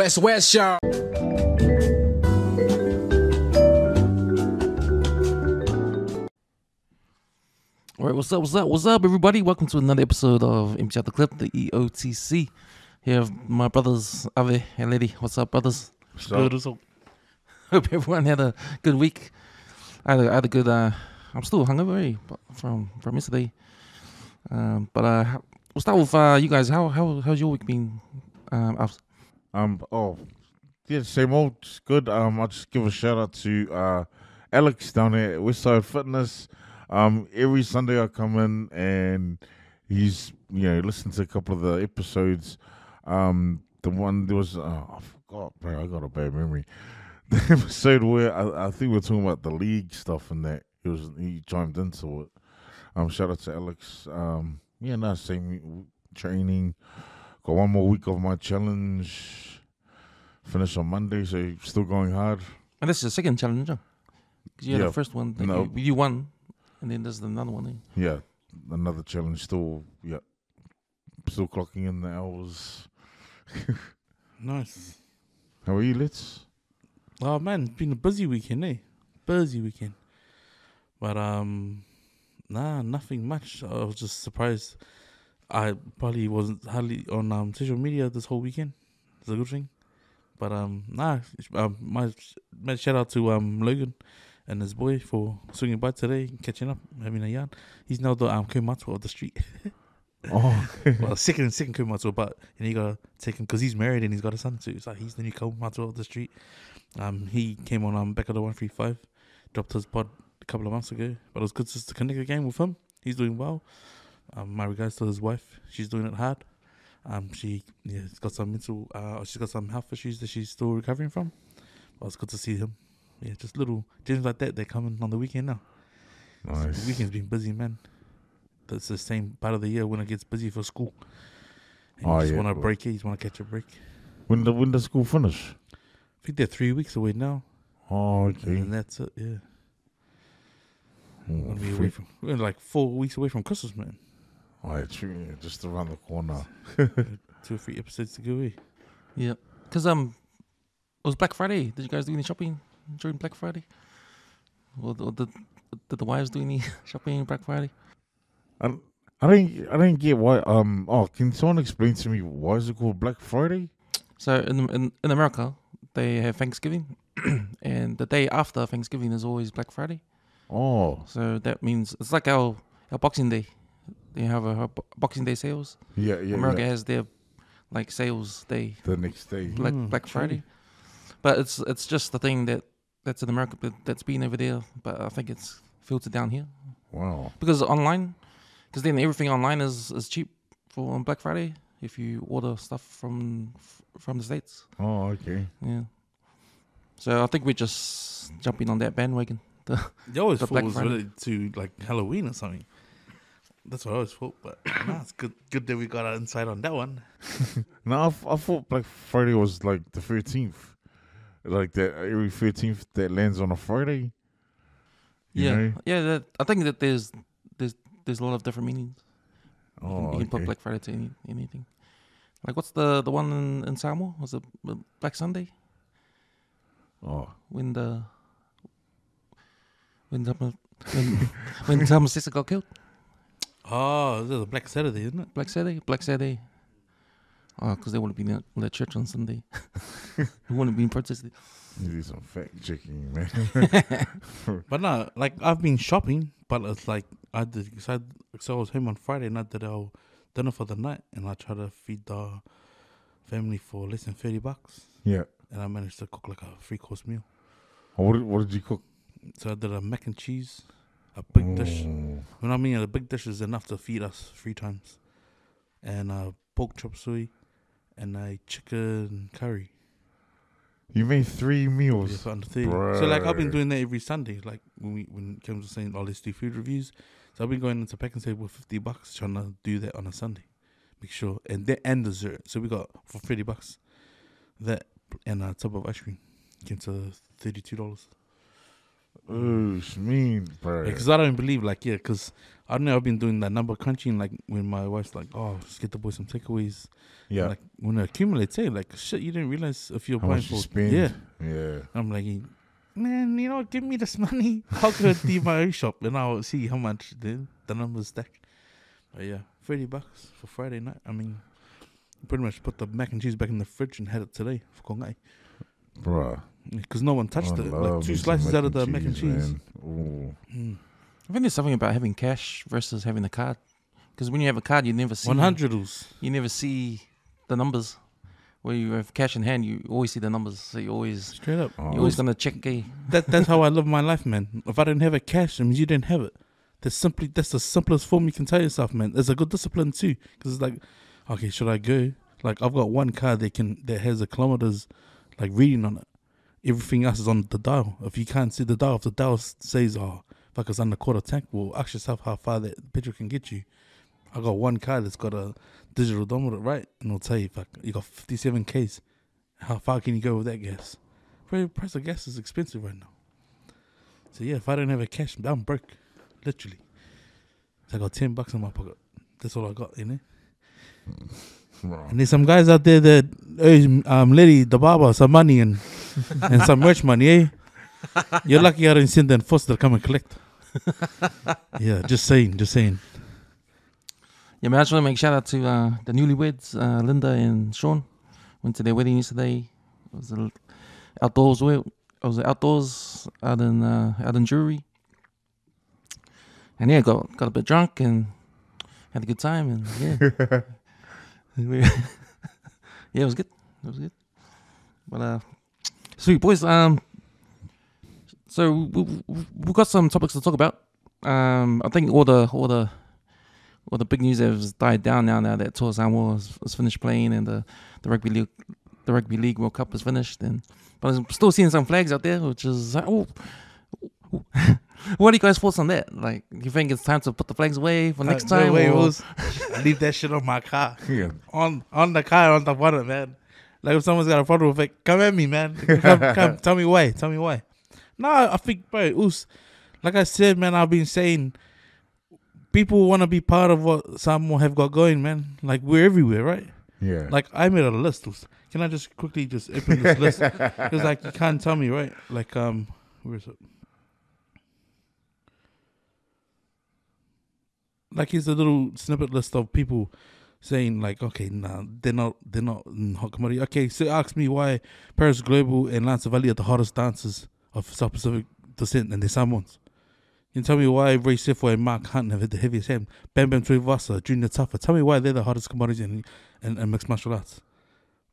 West y'all. All right, what's up, everybody? Welcome to another episode of Empty Out the Clip, the EOTC. Here have my brothers, Ave and Lady. What's up, brothers? Good. Hope everyone had a good week. I had a good. I'm still hungover from yesterday. But we'll start with you guys. How's your week been? Alf? Same old. It's good. I'll just give a shout out to Alex down there at Westside Fitness. Every Sunday I come in and he's listened to a couple of the episodes. The one there was I forgot, bro. I got a bad memory. The episode where I think we were talking about the league stuff and that he chimed into it. Shout out to Alex. Same training. Got one more week of my challenge. Finish on Monday, so still going hard. And this is the second challenge, huh? 'Cause you had the first one. No. You won, and then there's another one. Eh? Yeah, another challenge. Still clocking in the hours. Nice. How are you, Let's? Oh man, it's been a busy weekend, eh? Busy weekend. But nothing much. I was just surprised. I probably wasn't hardly on social media this whole weekend. It's a good thing. But my shout out to Logan and his boy for swinging by today, catching up, having a yarn. He's now the Kumatsu of the street. Oh, well, second Kumatsu, but you gotta take him because he's married and he's got a son too. So he's the new Kumatsu of the street. He came on back of the 135, dropped his pod a couple of months ago, but it was good just to connect again with him. He's doing well. My regards to his wife. She's doing it hard. She's got some she's got some health issues that she's still recovering from. But it's good to see him. Yeah, just little things like that. They're coming on the weekend now. nice. So the weekend's been busy, man. That's the same part of the year when it gets busy for school. And you just want to break it. You just want to catch a break. When does school finish? I think they're 3 weeks away now. Oh, okay. And that's it, yeah. We're like 4 weeks away from Christmas, man. Oh, yeah, true. Yeah, just around the corner. 2 or 3 episodes to go away. Yeah, because it was Black Friday. Did you guys do any shopping during Black Friday? Or did the wives do any shopping Black Friday? I didn't get why. Can someone explain to me why is it called Black Friday? So in America, they have Thanksgiving, and the day after Thanksgiving is always Black Friday. Oh, So that means it's like our Boxing Day. They have a Boxing Day sales. yeah. America has their like sales day, The next day. Black Friday. But it's just the thing that's in America, but that's been over there. But I think it's filtered down here Wow. because then everything online is cheap for Black Friday if you order stuff from the States. Oh, okay. Yeah. So I think we're just jumping on that bandwagon. They always The thought Black it was Friday. related to like Halloween or something. That's what I always thought, but it's good that we got our insight on that one. No, I thought Black Friday was like the 13th. Like that every 13th that lands on a Friday. You know? Yeah. I think that there's a lot of different meanings. Oh, You can put okay. Black Friday to anything. Like what's the one in Samoa? Was it Black Sunday Oh, when some sister got killed? Oh, this is a Black Saturday, isn't it? Black Saturday. Oh, because they would have been at church on Sunday. It wouldn't have been protested. you need some fact checking, man. But no, like I've been shopping, but it's like I was home on Friday and I did our dinner for the night, and I tried to feed the family for less than $30, Yeah. and I managed to cook like a 3-course meal. What did you cook? So I did a mac and cheese, a big dish. Oh. When I mean a big dish is enough to feed us 3 times, and a pork chop suey, and a chicken curry. You made 3 meals. Yeah, for under 30. So like I've been doing that every Sunday. Like when it comes to saying, let's do food reviews. So I've been going into Pack and Save with $50, trying to do that on a Sunday. Make sure and dessert. So we got for $30 that and a tub of ice cream came to $32. Oh, it's mean, bro. Because I don't believe, like, yeah, because I don't know, I've been doing that number crunching, like, when my wife's like, oh, let's get the boys some takeaways. Yeah. Like, when it accumulates, hey, like, shit, you didn't realize if you're How buying much you for. spend? Yeah. Yeah. I'm like, man, you know what, give me this money. I'll go to my own shop and I'll see how much the numbers stack. But yeah, $30 for Friday night. I mean, pretty much put the mac and cheese back in the fridge and had it today for Kongai. Bruh. Because no one touched it. Like love 2 me some slices out of mac the mac and cheese. man. Ooh. I think there's something about having cash versus having a card. Because when you have a card, you never see 100s. You never see the numbers. Where you have cash in hand, you always see the numbers. So you always Straight up. you're always gonna check. That's how I live my life, man. If I didn't have a cash, it means you didn't have it. That's the simplest form you can tell yourself, man. There's a good discipline too, because it's like, okay, should I go? Like, I've got one card that has a kilometers, like, reading on it. Everything else is on the dial. If you can't see the dial, if the dial says, oh, fuck, it's under quarter tank, well, ask yourself how far that petrol can get you. I got one card that's got a digital odometer, right? And it'll tell you, fuck, you got 57 Ks. How far can you go with that gas? The price of gas is expensive right now. So yeah, if I don't have a cash, I'm broke. Literally. So I got $10 in my pocket. That's all I got, you know? And there's some guys out there that owe Lady the barber some money and some merch money, eh? You're lucky I didn't send the enforcer to come and collect. Yeah, just saying. Yeah, man, I just want to make shout out to the newlyweds, Linda and Sean. Went to their wedding yesterday. It was outdoors. It was outdoors out in Drury. And yeah, got a bit drunk and had a good time, and yeah. Yeah, it was good. But sweet boys. So we've got some topics to talk about. I think all the big news has died down now that Tour Samoa is finished playing and the rugby league World Cup is finished, but I'm still seeing some flags out there, which is what are you guys' thoughts on that? Like, do you think it's time to put the flags away for next time? Leave that shit on my car. Yeah. On the car, on the bonnet, man. Like, if someone's got a problem with it, come at me, man. Come, tell me why. No, I think, bro, like I said, man, I've been saying, people want to be part of what Samoa have got going, man. Like, we're everywhere, right? Yeah. Like, I made a list. Can I just quickly open this list? Because, like, you can't tell me, right? Like, where is it? Like, here's a little snippet list of people saying, like, okay, nah, they're not in hot commodity. Okay, so ask me why Paris Global and Lance Valley are the hottest dancers of South Pacific descent, and they're Samoans. You can tell me why Ray Sifo and Mark Hunt have hit the heaviest hand. Bam Bam Tuivasa, Junior Taffa. Tell me why they're the hottest commodities in mixed martial arts.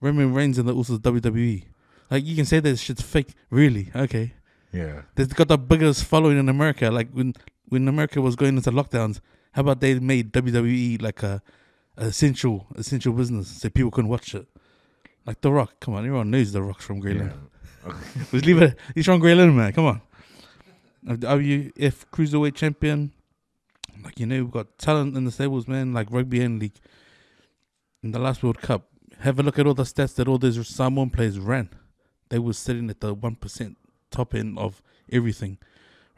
Roman Reigns and the Usos WWE. Like, you can say that shit's fake, really? Okay. Yeah. They've got the biggest following in America. Like, when America was going into lockdowns, how about they made WWE like a essential business so people couldn't watch it? Like The Rock, come on, everyone knows The Rock's from Greyland. Yeah. Okay. Let's leave it. He's from Greyland, man. Come on. WF Cruiserweight Champion. Like, you know, we've got talent in the stables, man. Like Rugby and League. In the last World Cup, have a look at all the stats that all those Samoan players ran. They were sitting at the 1% top end of everything.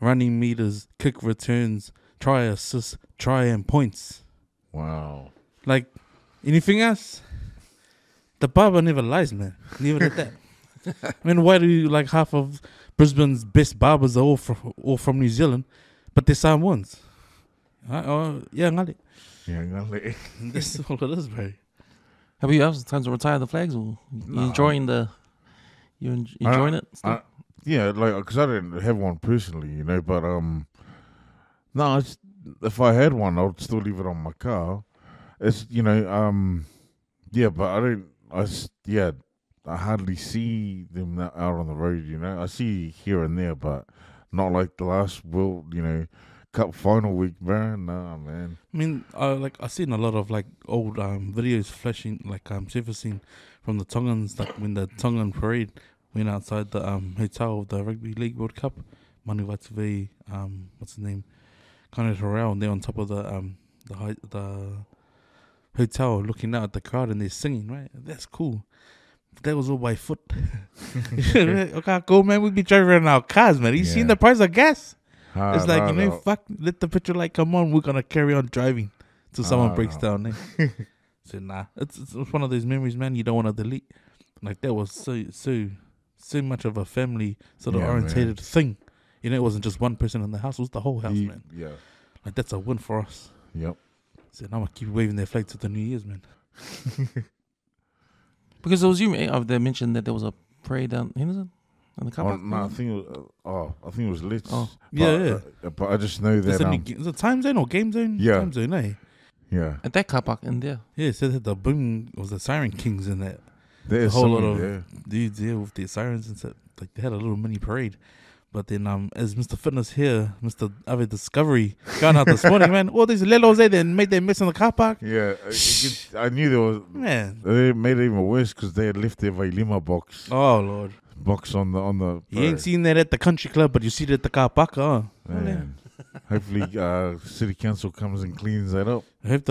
Running meters, kick returns, try assists, try and points. Wow. Like, anything else? The barber never lies, man. Never did that. I mean, why do you, like, half of Brisbane's best barbers are all from New Zealand, but they're Samoans? Yeah, ngale. Yeah, ngale. That's all it is, bro. Have you ever time to retire the flags, or you enjoying enjoying it? Still? Yeah, like, because I didn't have one personally, you know, but no, if I had one, I would still leave it on my car. It's, you know, yeah, but I hardly see them out on the road, you know. I see here and there, but not like the last World, you know, Cup final week, bro. Nah, man. I mean, I've seen a lot of, like, old videos flashing, like, surfacing from the Tongans, like when the Tongan parade went outside the hotel of the Rugby League World Cup. Manu Vatuvei, what's his name? Kane Horrell, and they're on top of the hotel looking out at the crowd and they're singing, right? That's cool. That was all by foot. Okay, go, man. We be driving around our cars, man. You seen the price of gas? It's like, fuck, let the petrol light come on. We're going to carry on driving till someone breaks down. Eh? So, nah. It's one of those memories, man, you don't want to delete. Like, that was so much of a family sort of orientated thing. You know, it wasn't just one person in the house. It was the whole house, man. Yeah. Like, that's a win for us. Yep. So, now I'm going to keep waving their flag to the New Year's, man. Because it was you, they mentioned that there was a parade down Henderson in the car park. No, I think it was lit. Oh. But I just know that. Is it time zone or game zone? Yeah. Time zone, eh? Yeah. At that car park in there. Yeah, it said that the boom was the Siren Kings in that. There's a whole lot of dudes there with their sirens and stuff. Like they had a little mini parade. But then as Mr. Fitness here, Mr. Ave Discovery, going out this morning, man, all these lelos there, they made their mess in the car park. Yeah, I knew there was. Man. They made it even worse because they had left their Vailima box. Oh, Lord. Box on the. You ain't seen that at the country club, but you see it at the car park, huh? Man. Hopefully, City Council comes and cleans that up. I hope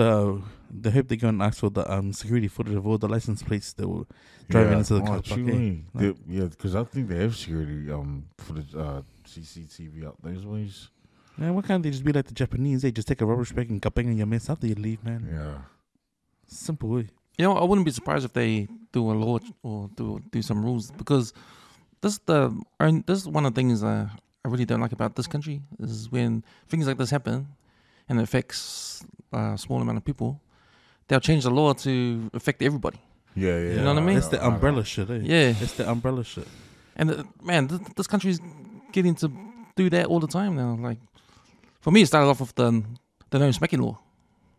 they're going to ask for the security footage of all the license plates that were driving into the car park. Yeah, because I think they have security for the CCTV out those ways. Man, why can't they just be like the Japanese? They just take a rubbish bag and cupping in your mess after you leave, man. Yeah. Simple way. You know, I wouldn't be surprised if they do a law or do some rules, because this is one of the things I really don't like about this country is when things like this happen and it affects a small amount of people, they'll change the law to affect everybody. Yeah. You know what I mean? It's the umbrella shit, eh? Yeah. It's the umbrella shit. And this country's getting to do that all the time now. Like, for me, it started off with the no smacking law,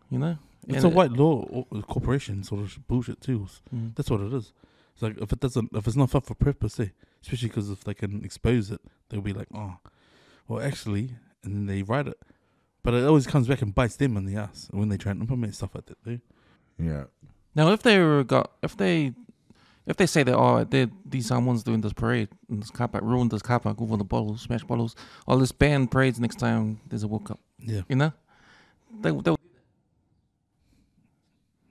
you know? It's a white law corporation sort of bullshit too. That's what it is. It's like if it's not fit for purpose, especially because if they can expose it, they'll be like, oh, well, actually, and then they write it. But it always comes back and bites them in the ass when they try and implement stuff like that, though. Yeah. Now, if they say that these someone's doing this parade in this car park, ruined this car park over the bottles, smash bottles, or let's ban parades next time there's a World Cup. Yeah. You know, they'll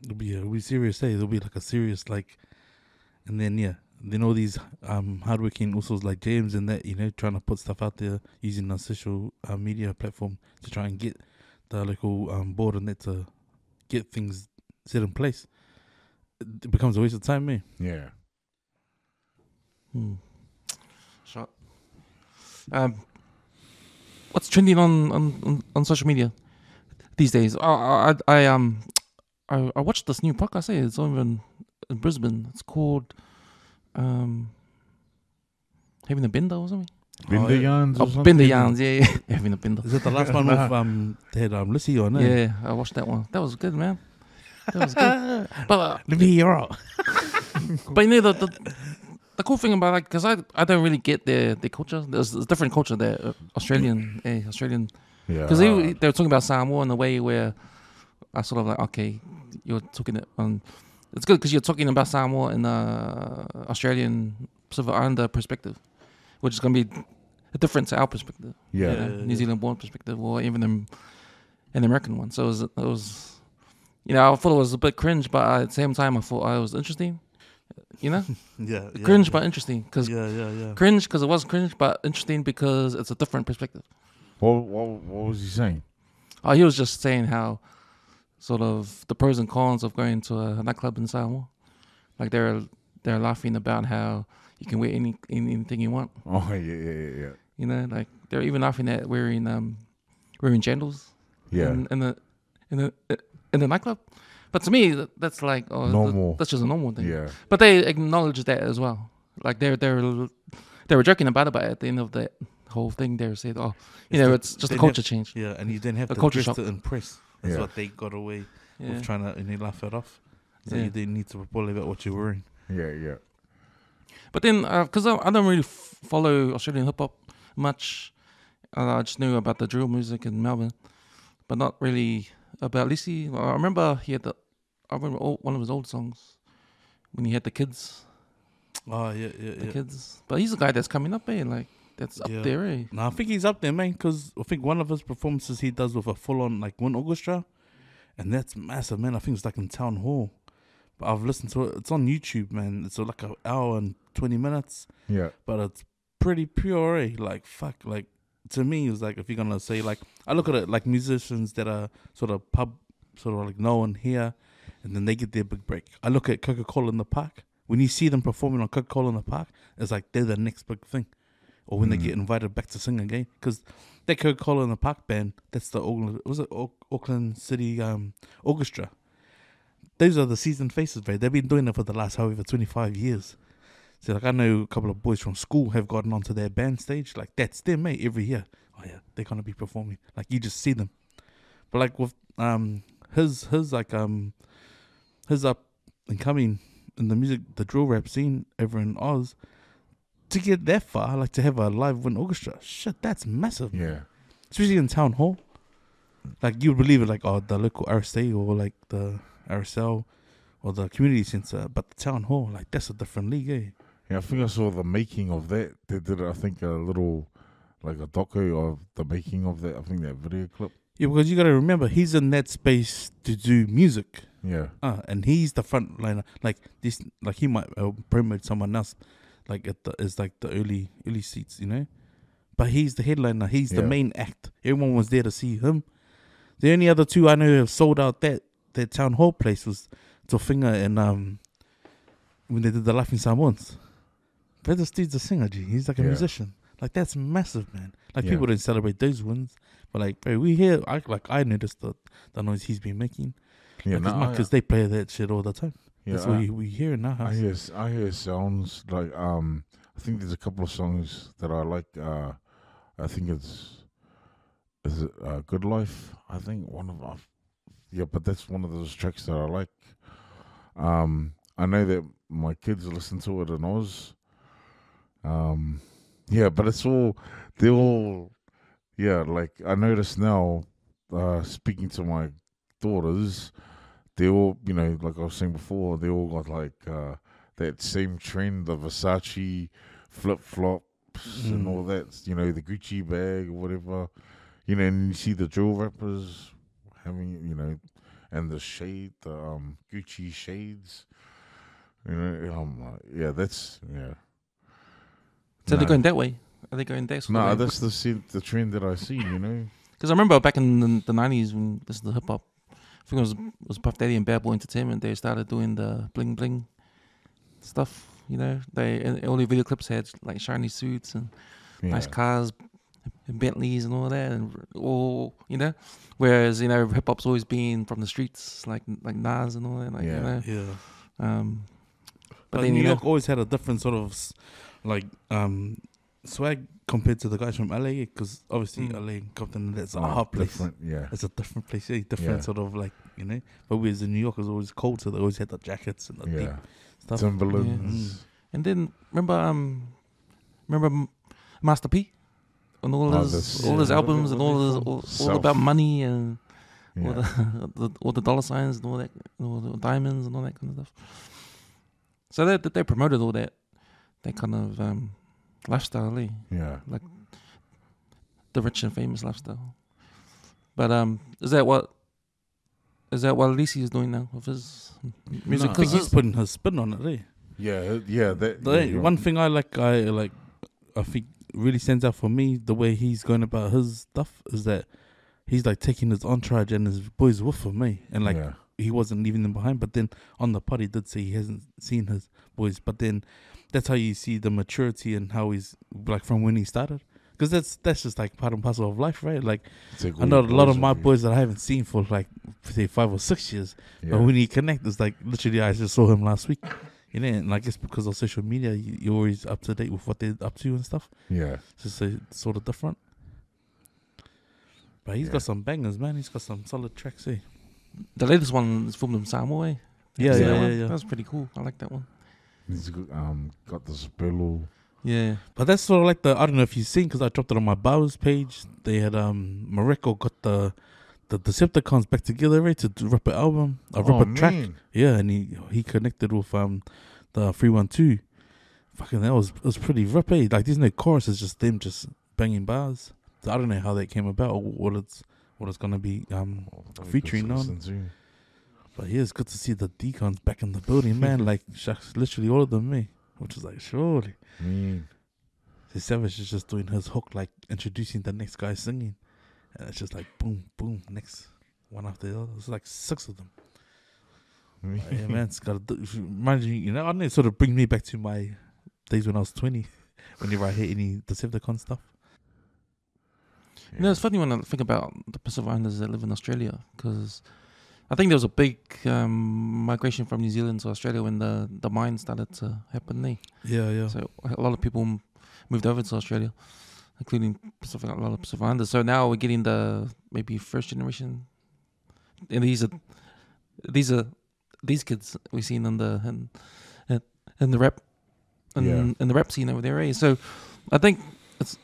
It'll be serious, It'll be like a serious and then all these hardworking also like James and that, you know, trying to put stuff out there using the social media platform to try and get the local board and that to get things set in place. It becomes a waste of time, man. Yeah. Shot. What's trending on social media these days? I watched this new podcast. It's over in Brisbane. It's called Having a Bender or something. Bender Yarns or something? Bender Yarns, yeah. Having a Bender. Is it the last one with they had Lissy on it? Yeah, I watched that one. That was good, man. That was good. But let me hear out. But you know the cool thing about because I don't really get their culture. There's a different culture there, Australian. Yeah. Because they were talking about Samoa in a way where I sort of like, okay, you're talking it on. It's good because you're talking about Samoa in Australian Pacific Islander perspective, which is going to be a different to our perspective. Yeah. New Zealand born perspective, or even an American one. So it was, you know, I thought it was a bit cringe, but at the same time, I thought it was interesting. You know, cringe but interesting because cringe because it was cringe, but interesting because it's a different perspective. What was he saying? Oh, he was just saying how sort of the pros and cons of going to a nightclub in Samoa. Like they're laughing about how you can wear anything you want. Oh yeah. You know, like they're even laughing at wearing jandals. Yeah. In the nightclub. But to me, that's like normal. That's just a normal thing. Yeah. But they acknowledge that as well. Like they were joking about it, but at the end of that whole thing, they said, "Oh, it's just a culture change." Yeah, and you didn't have a to culture dress shock to impress. That's what they got away with trying to, and they laugh it off. So you didn't need to report about what you're wearing. Yeah. But then, because I don't really follow Australian hip hop much, I just knew about the drill music in Melbourne, but not really about Lissy. I remember one of his old songs when he had the kids. Oh yeah. Kids. But he's a guy that's coming up, like that's up there, eh? No, I think he's up there, man. Because I think one of his performances he does with a full-on wind orchestra, and that's massive, man. I think it's like in Town Hall. But I've listened to it. It's on YouTube, man. It's like an hour and 20 minutes. Yeah. But it's pretty pure, eh? Like, fuck. Like, to me, it's like, if you're going to say, like, I look at it like musicians that are sort of like known here, and then they get their big break. I look at Coca-Cola in the Park. When you see them performing on Coca-Cola in the Park, it's like they're the next big thing. Or when they get invited back to sing again. Because that Coca-Cola in the Park band, that's the Auckland City Orchestra. Those are the seasoned faces, bro. They've been doing it for the last, 25 years. So, like, I know a couple of boys from school have gotten onto their band stage. Like, that's them, mate, every year. Oh, yeah, they're going to be performing. Like, you just see them. But, like, with his up and coming in the music, the drill rap scene over in Oz, to get that far, like, to have a live wind orchestra, shit, that's massive. Yeah. Especially in town hall. Like, you would believe it, like, the local RSA or, like, the RSL or the community centre, but the town hall, like, that's a different league, eh? Yeah, I think I saw the making of that. They did, I think, a little, like a docu of the making of that. I think that video clip. Yeah, because you got to remember, he's in that space to do music. Yeah. And he's the front liner. Like, this, like, he might promote someone else, like, it's like the early seats, you know? But he's the headliner. He's the main act. Everyone was there to see him. The only other two I know who have sold out that town hall place was Tofinga and when they did the Laughing Samoans. But this dude's a singer, G. He's like a musician. Like, that's massive, man. Like, people don't celebrate those wins. But, like, bro, we hear, I noticed the noise he's been making. Yeah, because they play that shit all the time. Yeah, that's what we hear in our house. I hear sounds like, I think there's a couple of songs that I like. I think is it Good Life? I think one of them. Yeah, but that's one of those tracks that I like. I know that my kids listen to it in Oz. Yeah, but like, I notice now, speaking to my daughters, they all, you know, like I was saying before, they all got like that same trend, the Versace flip-flops and all that, you know, the Gucci bag or whatever, you know, and you see the drill rappers having, you know, and the shade, the Gucci shades, you know, So they're going that way? Are they going that sort of way? that's the trend that I see, you know. Because I remember back in the 90s when this is the hip hop, I think it was Puff Daddy and Bad Boy Entertainment. They started doing the bling bling stuff, you know. All the video clips had like shiny suits and nice cars and Bentleys and all that, and all, you know. Whereas, you know, hip hop's always been from the streets, like Nas and all that, like, you know. But then New York always had a different sort of like swag compared to the guys from LA, because obviously LA and Compton, that's a hot place. It's a different place, different sort of, like, you know. But whereas in New York, it was always cold, so they always had the jackets and the deep stuff. Timberlands. And then remember Master P and all his albums and all about money and all the dollar signs and all that, all the diamonds and all that kind of stuff. So they promoted all that kind of lifestyle, eh? Yeah. Like the rich and famous lifestyle. But is that what Lisi is doing now with his music? Because he's putting his spin on it, eh? Yeah. One thing I think really stands out for me, the way he's going about his stuff, is that he's like taking his entourage and his boys with him, eh? And like he wasn't leaving them behind. But then on the pod, he did say he hasn't seen his boys. But then that's how you see the maturity and how he's like from when he started. Because that's just like part and parcel of life, right? Like, I know a lot of my boys that I haven't seen for like, say, 5 or 6 years. But when you connect, it's like literally I just saw him last week. You know, and I guess because of social media, you're always up to date with what they're up to and stuff. Yeah. It's just sort of different. But he's got some bangers, man. He's got some solid tracks, eh? The latest one is filmed in Samoa, eh? Yeah. That was pretty cool. I like that one. He's got the spello. Yeah. But that's sort of like I don't know if you've seen, because I dropped it on my Bowers page. They had, Mareko got the Decepticons back together, right, to rip an album, rip a track. Yeah, and he connected with the 312. Fucking, it was pretty rip, eh? Like, there's no chorus, it's just them just banging bars. So I don't know how that came about or what it's gonna be featuring on. But yeah, it's good to see the decons back in the building, man. Like, shucks, literally all of them, me. Which was like, surely. The Savage is just doing his hook, like introducing the next guy singing. And it's just like boom, boom, next one after the other. It's like 6 of them. Yeah, man, it's got to mind you, I don't know, it sort of brings me back to my days when I was 20, whenever I hear any Decepticon stuff. It's funny when I think about the Pacific Islanders that live in Australia, because I think there was a big migration from New Zealand to Australia when the mine started to happen there. Yeah. So a lot of people moved over to Australia, including a lot of Pacific Islanders. So now we're getting the maybe first generation, and these kids we've seen in the rap in the rap scene over there. Eh? So I think it's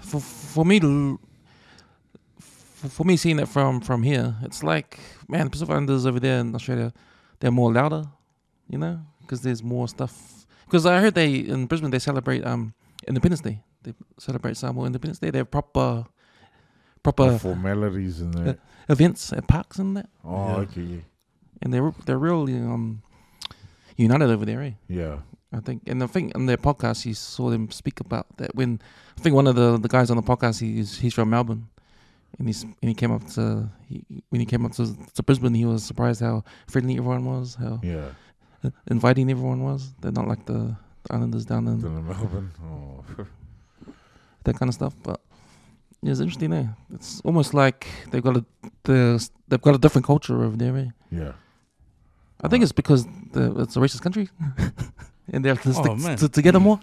for me seeing it from here, it's like, man, the Pacific Islanders over there in Australia, they're more louder, because there's more stuff. Because I heard in Brisbane they celebrate Independence Day. They celebrate Samoa Independence Day. They have proper formalities and that events at parks and that. Oh, yeah. Okay. Yeah. And they're really united over there, eh? Yeah. I think on their podcast, you saw them speak about that. When I think one of the guys on the podcast, he's from Melbourne, and when he came up to Brisbane, he was surprised how friendly everyone was, how inviting everyone was. They're not like the Islanders down in Melbourne, that kind of stuff. But it's interesting, eh? It's almost like they've got a different culture over there, eh? Yeah. I think it's because it's a racist country, and they have to stick together more.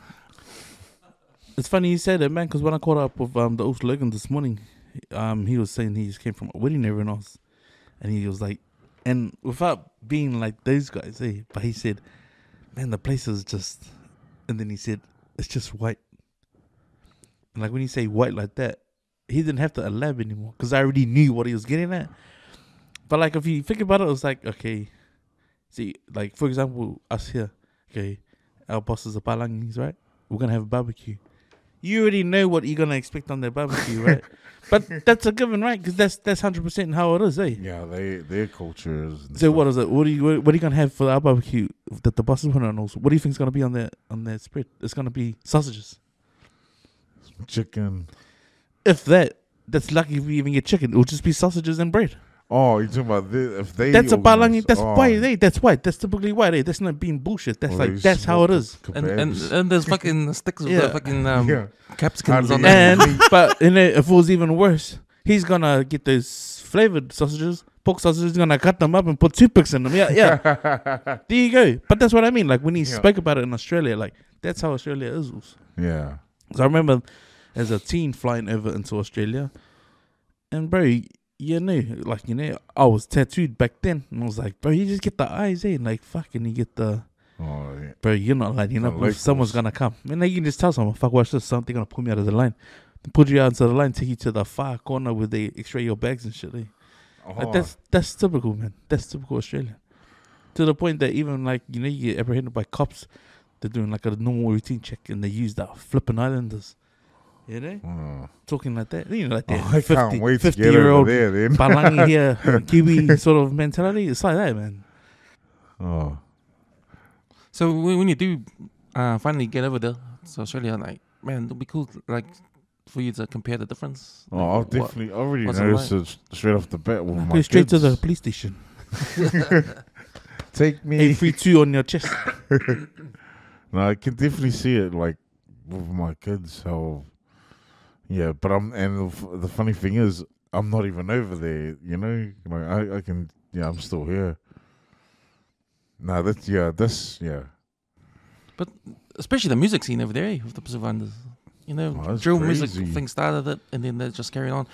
It's funny you said that, man, because when I caught up with the Oaks Logan this morning, he was saying he just came from a wedding and everyone else, and he was like, and without being like those guys, but he said, man, the place is just, and then he said, it's just white. And like when you say white like that, he didn't have to elaborate anymore, because I already knew what he was getting at. But like if you think about it, it was like, okay, see, like for example, us here, okay, our bosses are Palangis, right? We're gonna have a barbecue. You already know what you're gonna expect on their barbecue, right? But that's a given, right? Because that's 100% how it is, eh? Yeah, their culture is. So stuff. What is it? What are you gonna have for our barbecue that the bosses want to know? What do you think is gonna be on their spread? It's gonna be sausages, chicken. If that's lucky if we even get chicken. It'll just be sausages and bread. Oh, you're talking about if they. That's a Palangi. That's white. That's white. That's typically white. That's not being bullshit. That's that's how it is. And there's fucking sticks with the fucking capsicums on there. But if it was even worse, he's gonna get those flavored sausages, pork sausages. He's gonna cut them up and put toothpicks in them. Yeah. There you go. But that's what I mean. Like when he spoke about it in Australia, like that's how Australia is. Yeah. So I remember as a teen flying over into Australia, and bro. I was tattooed back then, and I was like, bro, you just get the eyes, eh? And like, fucking, you get the. Oh, yeah. Bro, you're not like, if someone's gonna come. And like, you can just tell someone, fuck, watch this, something gonna pull me out of the line. They put you out into the line, take you to the far corner where they x-ray your bags and shit, eh? Like, that's typical, man. That's typical Australia. To the point that even like, you get apprehended by cops, they're doing like a normal routine check, and they use that flipping Islanders. Talking like that, like that. I can't wait to get 50-year-old over there, then. Palangi here, Kiwi sort of mentality. It's like that, man. Oh. So when you do finally get over there, so Australia, like, man, it'll be cool, like, for you to compare the difference. Oh, I'll definitely already noticed it straight off the bat with my Go straight kids. to the police station. Take me. 832 on your chest. No, I can definitely see it, like, with my kids, how. Yeah, but the funny thing is, I'm not even over there, Like, I can, I'm still here. Nah, But especially the music scene over there with the Pacific Islanders. Drill music thing started it, and then they just carried on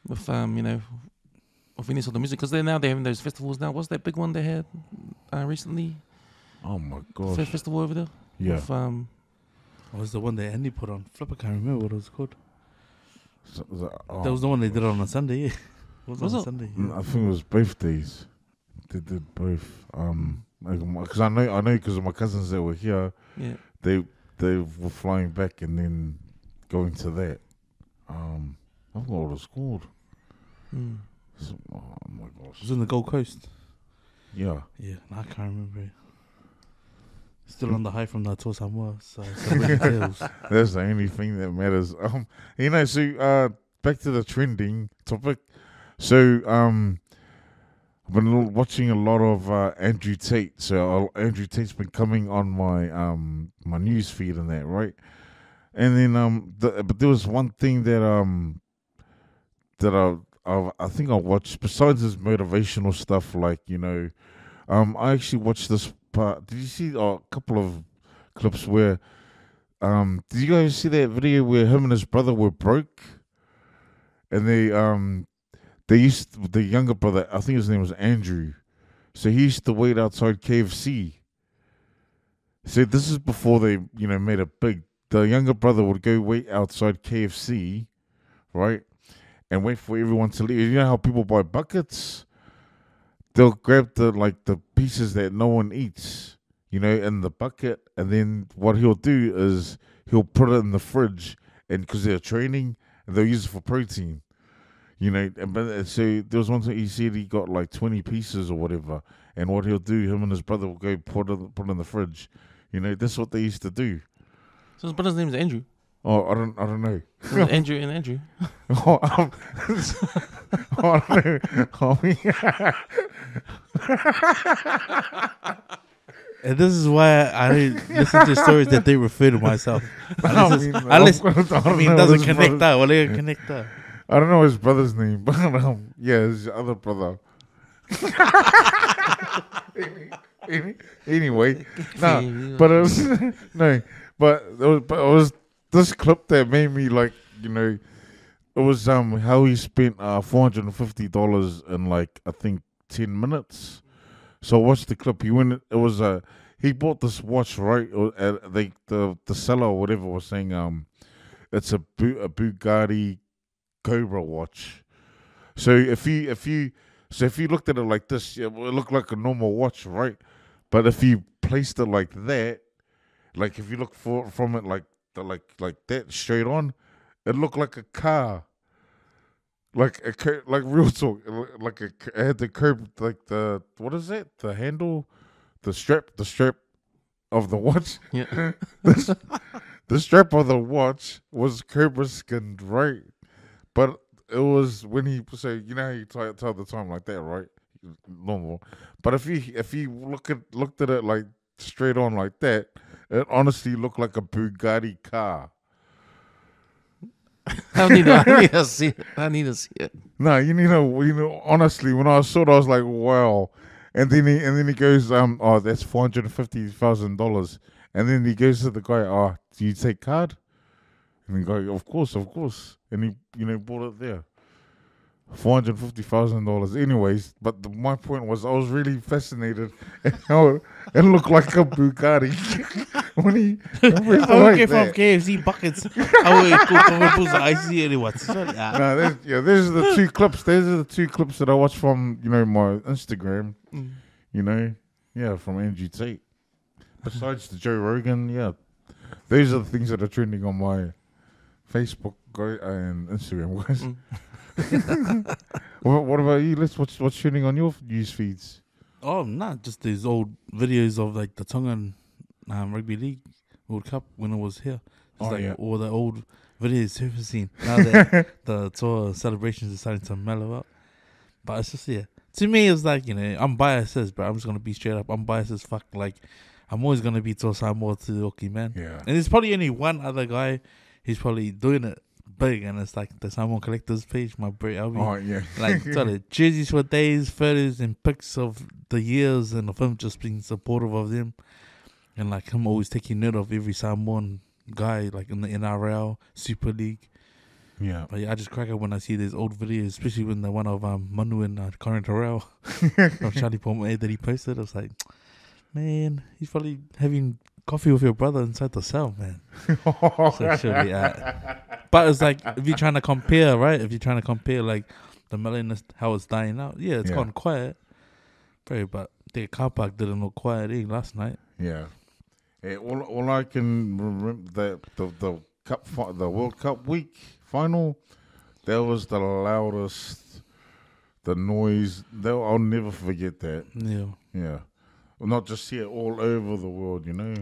with, with any sort of music. Because they're having those festivals now. What's that big one they had recently? Oh, my gosh. Festival over there? Yeah. With, what was the one that Andy put on? Flip, I can't remember what it was called. That was the one they did on a Sunday, yeah. Was it? Sunday? Yeah. I think it was both days. They did both. Because I know because of my cousins that were here. Yeah. They were flying back and then going to that. I forgot what it was called. Mm. Oh my gosh. It was in the Gold Coast. Yeah. Yeah, I can't remember. Still on the high from the Tour Samoa, so tails. That's the only thing that matters. So back to the trending topic. So I've been watching a lot of Andrew Tate. So Andrew Tate's been coming on my my news feed and that, right? And then but there was one thing that I think I watched besides his motivational stuff, like I actually watched this part. Did you see a couple of clips where did you guys see that video where him and his brother were broke, and the younger brother, I think his name was Andrew, so he used to wait outside KFC. So this is before they made it big. The younger brother would go wait outside KFC, right, and wait for everyone to leave. You know how people buy buckets? They'll grab the pieces that no one eats, in the bucket, and then what he'll do is he'll put it in the fridge, and because they're training, and they'll use it for protein, But so there was one time he said he got like 20 pieces or whatever, and what he'll do, him and his brother will go put it in the fridge. That's what they used to do. So his brother's name is Andrew. Oh, I don't know. Andrew and Andrew. Oh, And this is why I don't listen to stories that they refer to myself. It doesn't connect that. Well, they connect that. I don't know his brother's name, but yeah, his other brother. Anyway, but it was this clip that made me it was how he spent $450 in I think 10 minutes. So watch the clip. He bought this watch, right? The seller or whatever was saying it's a Bugatti Cobra watch. So if you looked at it like this, it would look like a normal watch, right? But if you placed it like that, like if you look from it like that straight on, it looked like a car. Like real talk, it had the curb, like what is it? The handle, the strap of the watch. Yeah. The strap of the watch was Cobra skinned, right? But it was when he say, how you tell the time like that, right? Normal. But if you looked at it like straight on like that, it honestly looked like a Bugatti car. I need to see it. I need to see it. No, honestly, when I saw it, I was like, wow. And then he goes, that's $450,000. And then he goes to the guy, do you take card? And the guy, of course. And he, bought it there. $450,000. Anyways, but my point was, I was really fascinated at how it looked like a Bugatti. When he from KFC buckets. I see anyone. No, there's the two clips. Those are the two clips that I watched from my Instagram. From Andrew Tate. Besides the Joe Rogan, those are the things that are trending on my Facebook and Instagram, guys. What about you? What's trending on your news feeds? Oh, just these old videos of the Tongan Rugby League World Cup when it was here. It's all the old videos surfacing. Now that the tour celebrations are starting to mellow out. But it's just, to me, it's I'm biased as, but I'm just going to be straight up. I'm biased as fuck. I'm always going to be Tour Samoa to the Oki, man. Yeah. And there's probably only one other guy who's probably doing it big, and it's the Samoan Collectors page, my bro Albie. Oh, yeah. Jerseys for days, photos and pics of the years, and of him just being supportive of them. And him always taking note of every Samoan guy, in the NRL, Super League. Yeah. But I just crack up when I see these old videos, especially when the one of Manu and Corin Terrell from Charlie Palmer that he posted. I was like, man, he's probably having coffee with your brother inside the cell, man. So surely, but it's if you're trying to compare, right? If you're trying to compare the mellowness, how it's dying out, it's gone quiet. Very, but the car park didn't look quiet last night. Yeah. All I can remember the World Cup week final, that was the loudest, the noise. I'll never forget that. Yeah. Yeah. Well, not just here, all over the world, you know.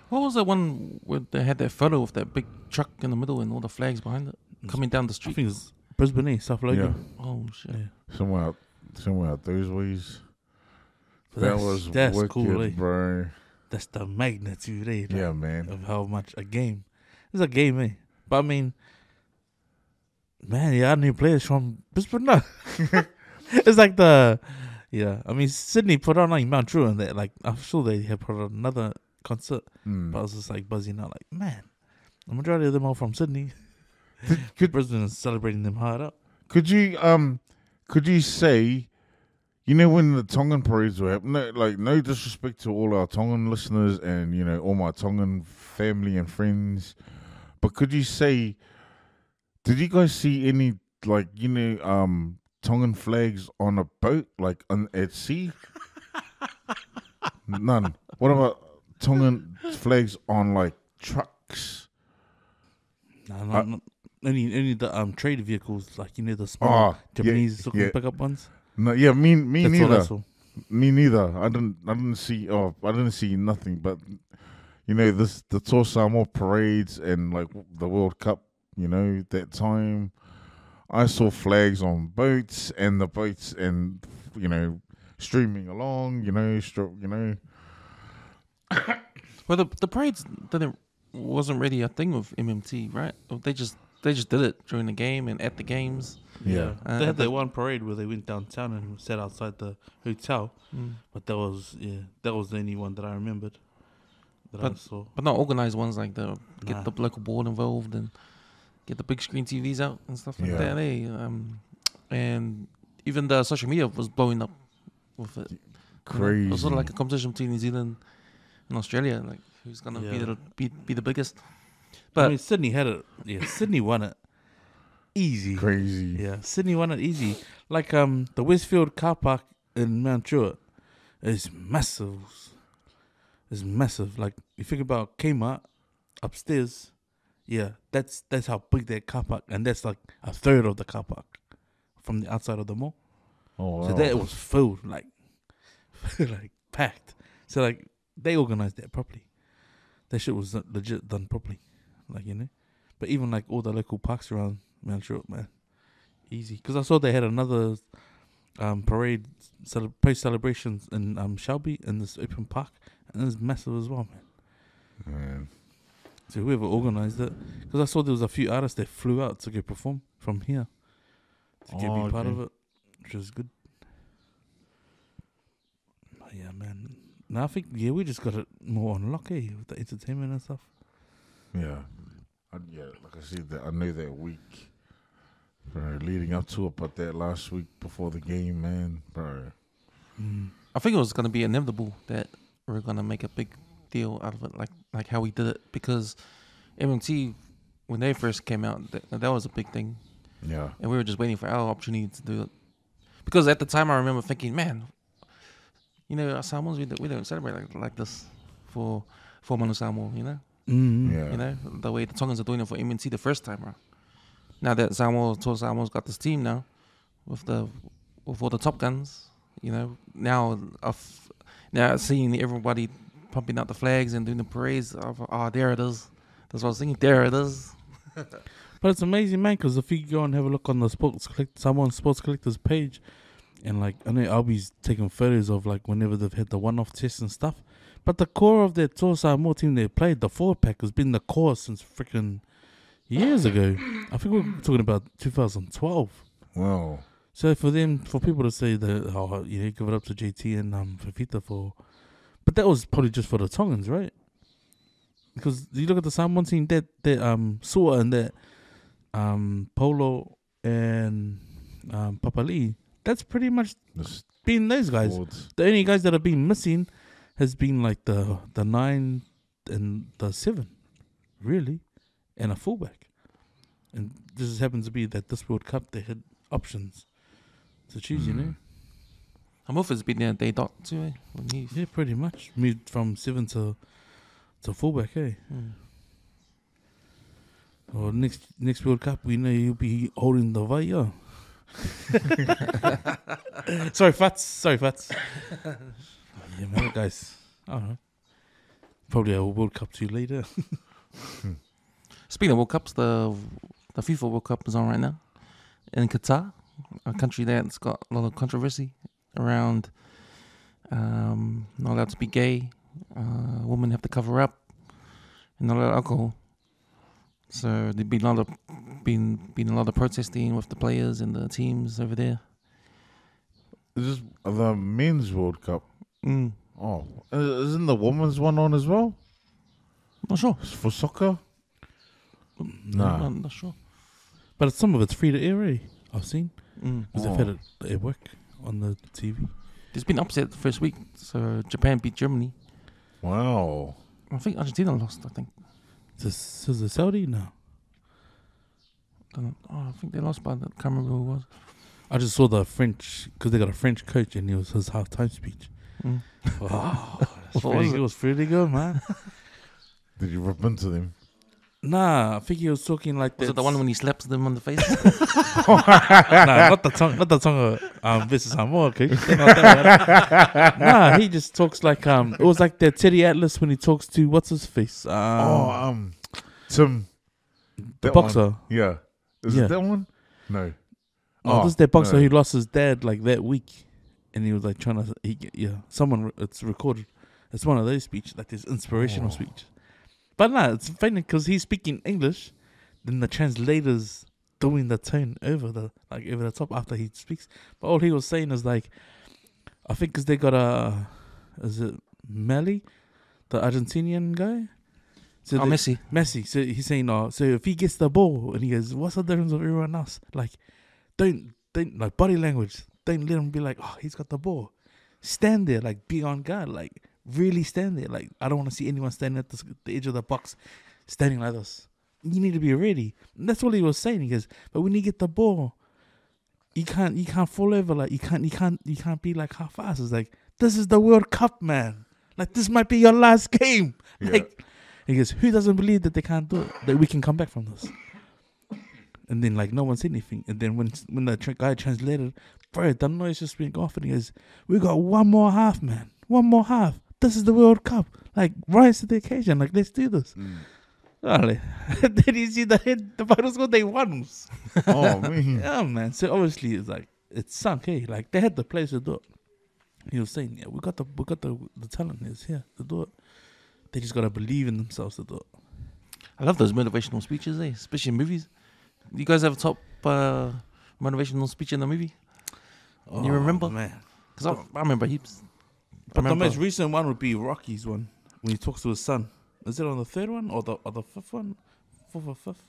What was that one where they had that photo of that big truck in the middle and all the flags behind it coming down the I street? think it's Brisbane, South Logan. Oh shit! Yeah. Somewhere out those ways. So That was that's wicked, cool, eh? bro. That's the magnitude, eh? Like, Yeah, man. of how much a game. It's a game, eh? But I mean, man, yeah, I knew players from Brisbane. No. It's like I mean, Sydney put on like Mount True and that, like, I'm sure they had put on another concert. But I was just like buzzing out, like, man, the majority of them are from Sydney. Brisbane is celebrating them hard up. Could you say, you know, when the Tongan parades were happening, no disrespect to all our Tongan listeners and, you know, all my Tongan family and friends, but could you say, did you guys see any, like, you know, Tongan flags on a boat, like at sea? None. What about Tongan flags on, like, trucks? No, not only the trade vehicles, like, you know, the small Japanese looking pickup ones. No, yeah, me That's neither. Me neither. I didn't see nothing. But you know, the Tour Samoa parades and like the World Cup. You know, that time I saw flags on boats and you know, streaming along. You know. Well, the parades wasn't really a thing with MMT, right? They just did it during the game and at the games. Yeah. They had that one parade where they went downtown and sat outside the hotel. But that was the only one that I remembered I saw. But not organized ones like the local board involved and get the big screen TVs out and stuff like that. And even the social media was blowing up with it. Crazy. It was sort of like a competition between New Zealand and Australia, like who's gonna be the biggest. But I mean, Sydney had it. Yeah, Sydney won it easy. Crazy. Yeah, Sydney won it easy. Like the Westfield car park in Mount Druitt is massive. It's massive. Like you think about Kmart upstairs. Yeah, that's how big that car park, and that's like a third of the car park from the outside of the mall. Oh wow. So that was filled, like like packed. So like they organized that properly. That shit was legit done properly, like, you know. But even like all the local parks around Mount Druitt, man, easy. Because I saw they had another parade post celebrations in Shelby in this open park, and it was massive as well, Man. So whoever organized it, because I saw there was a few artists that flew out to go perform from here to get be part of it, which was good. But yeah, man. Now I think we just got it more on lock, with the entertainment and stuff. Yeah. Like I said, I knew that week, bro, leading up to it, but that last week before the game, man, bro. I think it was gonna be inevitable that we were gonna make a big deal out of it, like how we did it, because MMT, when they first came out, that was a big thing. Yeah. And we were just waiting for our opportunity to do it. Because at the time I remember thinking, man, you know, Samoans, we don't celebrate like this for Manu Samoa, you know? Yeah. You know, the way the Tongans are doing it for MNT the first time around. Now that Tour Samoa's got this team now, with all the top guns, you know, now seeing everybody pumping out the flags and doing the parades, there it is. That's what I was thinking, there it is. But it's amazing, man, because if you go and have a look on the Sports Collectors page, and like, I know Albie's taking photos of like whenever they've had the one-off tests and stuff, but the core of that Tour Samoa team they played, the forward pack, has been the core since freaking years ago. I think we're talking about 2012. Wow. So for people to say that, give it up to JT and Fafita but that was probably just for the Tongans, right? Because you look at the Samoan team, that Sua and that Polo and Papali, that's pretty much been those guys. Forwards. The only guys that have been missing has been like the 9 and the 7, really, and a fullback. And this just happens to be that this World Cup they had options to choose, you know. Hamuffa's been there day dot too, eh? Yeah, pretty much moved from 7 to fullback, eh? Or next World Cup, we know you'll be holding the Vaya. Sorry, Fats. Yeah, man, that guy's, I don't know. Probably a World Cup too later. Speaking of World Cups, the FIFA World Cup is on right now in Qatar, a country that's got a lot of controversy around not allowed to be gay, women have to cover up, and not allowed alcohol. So there'd been a lot of protesting with the players and the teams over there. Is this the men's World Cup? Mm. Oh, isn't the women's one on as well? Not sure. For soccer? Nah. I'm not sure. But some of it's free to air, already, I've seen. Because Oh. they've had it at work on the TV. There's been upset the first week. So Japan beat Germany. Wow. I think Argentina lost. I think. Is it Saudi? No. I think they lost by. I can't remember who it was. I just saw the French, because they got a French coach and it was his halftime speech. Mm. Wow. What was It was pretty good, man. Did you rip into them? Nah, I think he was talking like Was that. it the one when he slaps them on the face? Nah, not the tongue of Mrs. Samoa, okay? Not that one. Nah, he just talks like it was like that Teddy Atlas when he talks to what's his face? Tim. The that boxer. one. Yeah. Is Yeah. it that one? No. Oh, this is that boxer no. who lost his dad like that week, and he was like trying to someone it's recorded. It's one of those speeches, like this inspirational speech. But nah, it's funny because he's speaking English, then the translators doing the tone over the top after he speaks. But all he was saying is like, I think because they got is it Melly, the Argentinian guy? So Messi. Messi. So he's saying, so if he gets the ball, and he goes, what's the difference of everyone else? Like, don't like body language. Don't let him be like, oh, he's got the ball. Stand there, like be on guard, like really stand there. Like I don't want to see anyone standing at the edge of the box, standing like this. You need to be ready. And that's all he was saying. He goes, but when you get the ball, you can't fall over. Like you can't be like half-assed. It's like, this is the World Cup, man. Like this might be your last game. Yeah. Like he goes, who doesn't believe that they can't do it? That we can come back from this. And then like no one said anything. And then when the guy translated, bro, the noise just went off, and he goes, we got one more half, man. One more half. This is the World Cup. Like, rise to the occasion. Like, let's do this. Did you see the final score? They won. Oh, man. Yeah, man. So obviously it's like it's sunk, hey. Like they had the players to do it. He was saying, yeah, we got the talent is here to do it. They just gotta believe in themselves to do it. I love those motivational speeches, especially in movies. You guys have a top motivational speech in the movie? You remember? Man. Because I remember heaps. But the most recent one would be Rocky's one when he talks to his son. Is it on the third one or the fifth one? Fourth or fifth?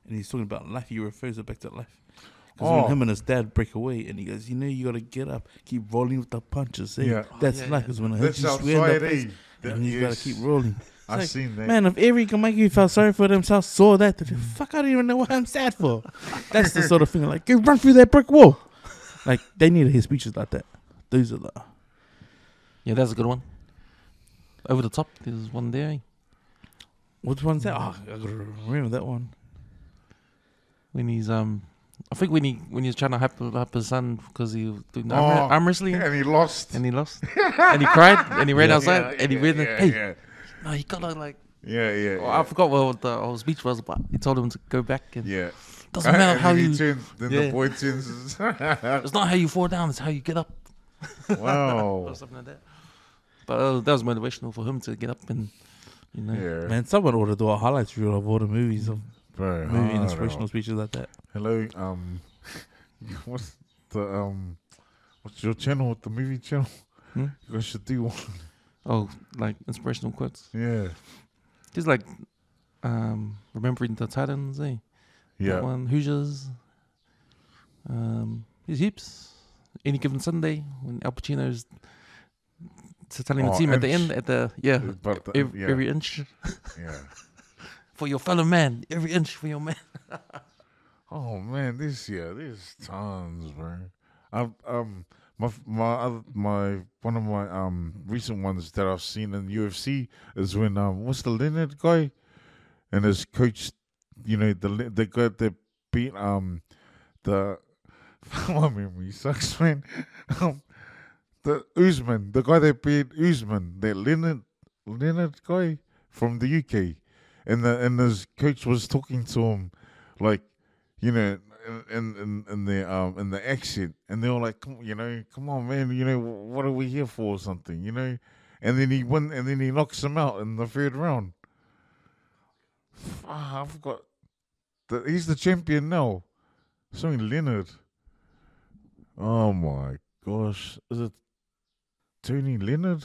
And he's talking about life. He refers it back to life. Because when him and his dad break away, and he goes, you got to get up, keep rolling with the punches. Eh? Yeah. That's life. Because when I heard That's you swear in the outside, face, and you got to keep rolling. I've like, seen that. Man, if Eric can make you feel sorry for themselves, saw that, fuck, I don't even know what I'm sad for. That's the sort of thing. Like, you run through that brick wall. Like, they need to hear speeches like that. Those are the... Yeah, that's a good one. Over the top, there's one there. Eh? Which one's that? Oh, I gotta remember that one. When he's I think when he's trying to hype his son because he was doing arm wrestling And he lost. and he lost and he cried and he ran outside and he ran. Hey, Yeah. no, you gotta like. Yeah. Well, I forgot what the whole speech was, but he told him to go back and Yeah. doesn't matter And how then you. he turns, then Yeah. the boy turns. It's not how you fall down; it's how you get up. Wow. Or something like that. But that was motivational for him to get up and Yeah. Man, someone ought to do a highlights reel of all the movies of Bro, movie I inspirational don't know. speeches like that. Hello. What's the what's your channel? The movie channel? Hmm? You guys should do one. Oh, like inspirational quotes. Yeah. Just like remembering the Titans, eh? Yeah. That one, Hoosiers. There's heaps. Any given Sunday when Al Pacino's telling the Oh, team at the inch. end, But every inch yeah. for your fellow man, every inch for your man. Oh man, there's tons, bro. My one of my recent ones that I've seen in UFC is when what's the Leonard guy and his coach, the guy that beat my memory sucks, man. the Usman, the guy that beat Usman, that Leonard guy from the UK, and his coach was talking to him, like, you know, in the accent, and they were like, come on, man, what are we here for, or something, and then he won, and then he knocks him out in the third round. I forgot that he's the champion now. Something Leonard. Oh my gosh, is it Tony Leonard?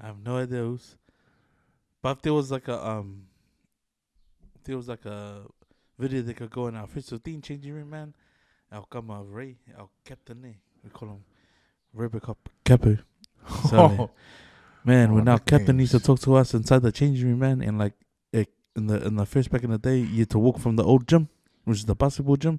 I have no idea who's. But if there was like a video they could go in our first 15 changing room, man, I'll come Ray, our captain, we call him Rebecca Capu. So, man, when our captain needs to talk to us inside the changing room, man, and like in the first back in the day, you had to walk from the old gym, which is the basketball gym,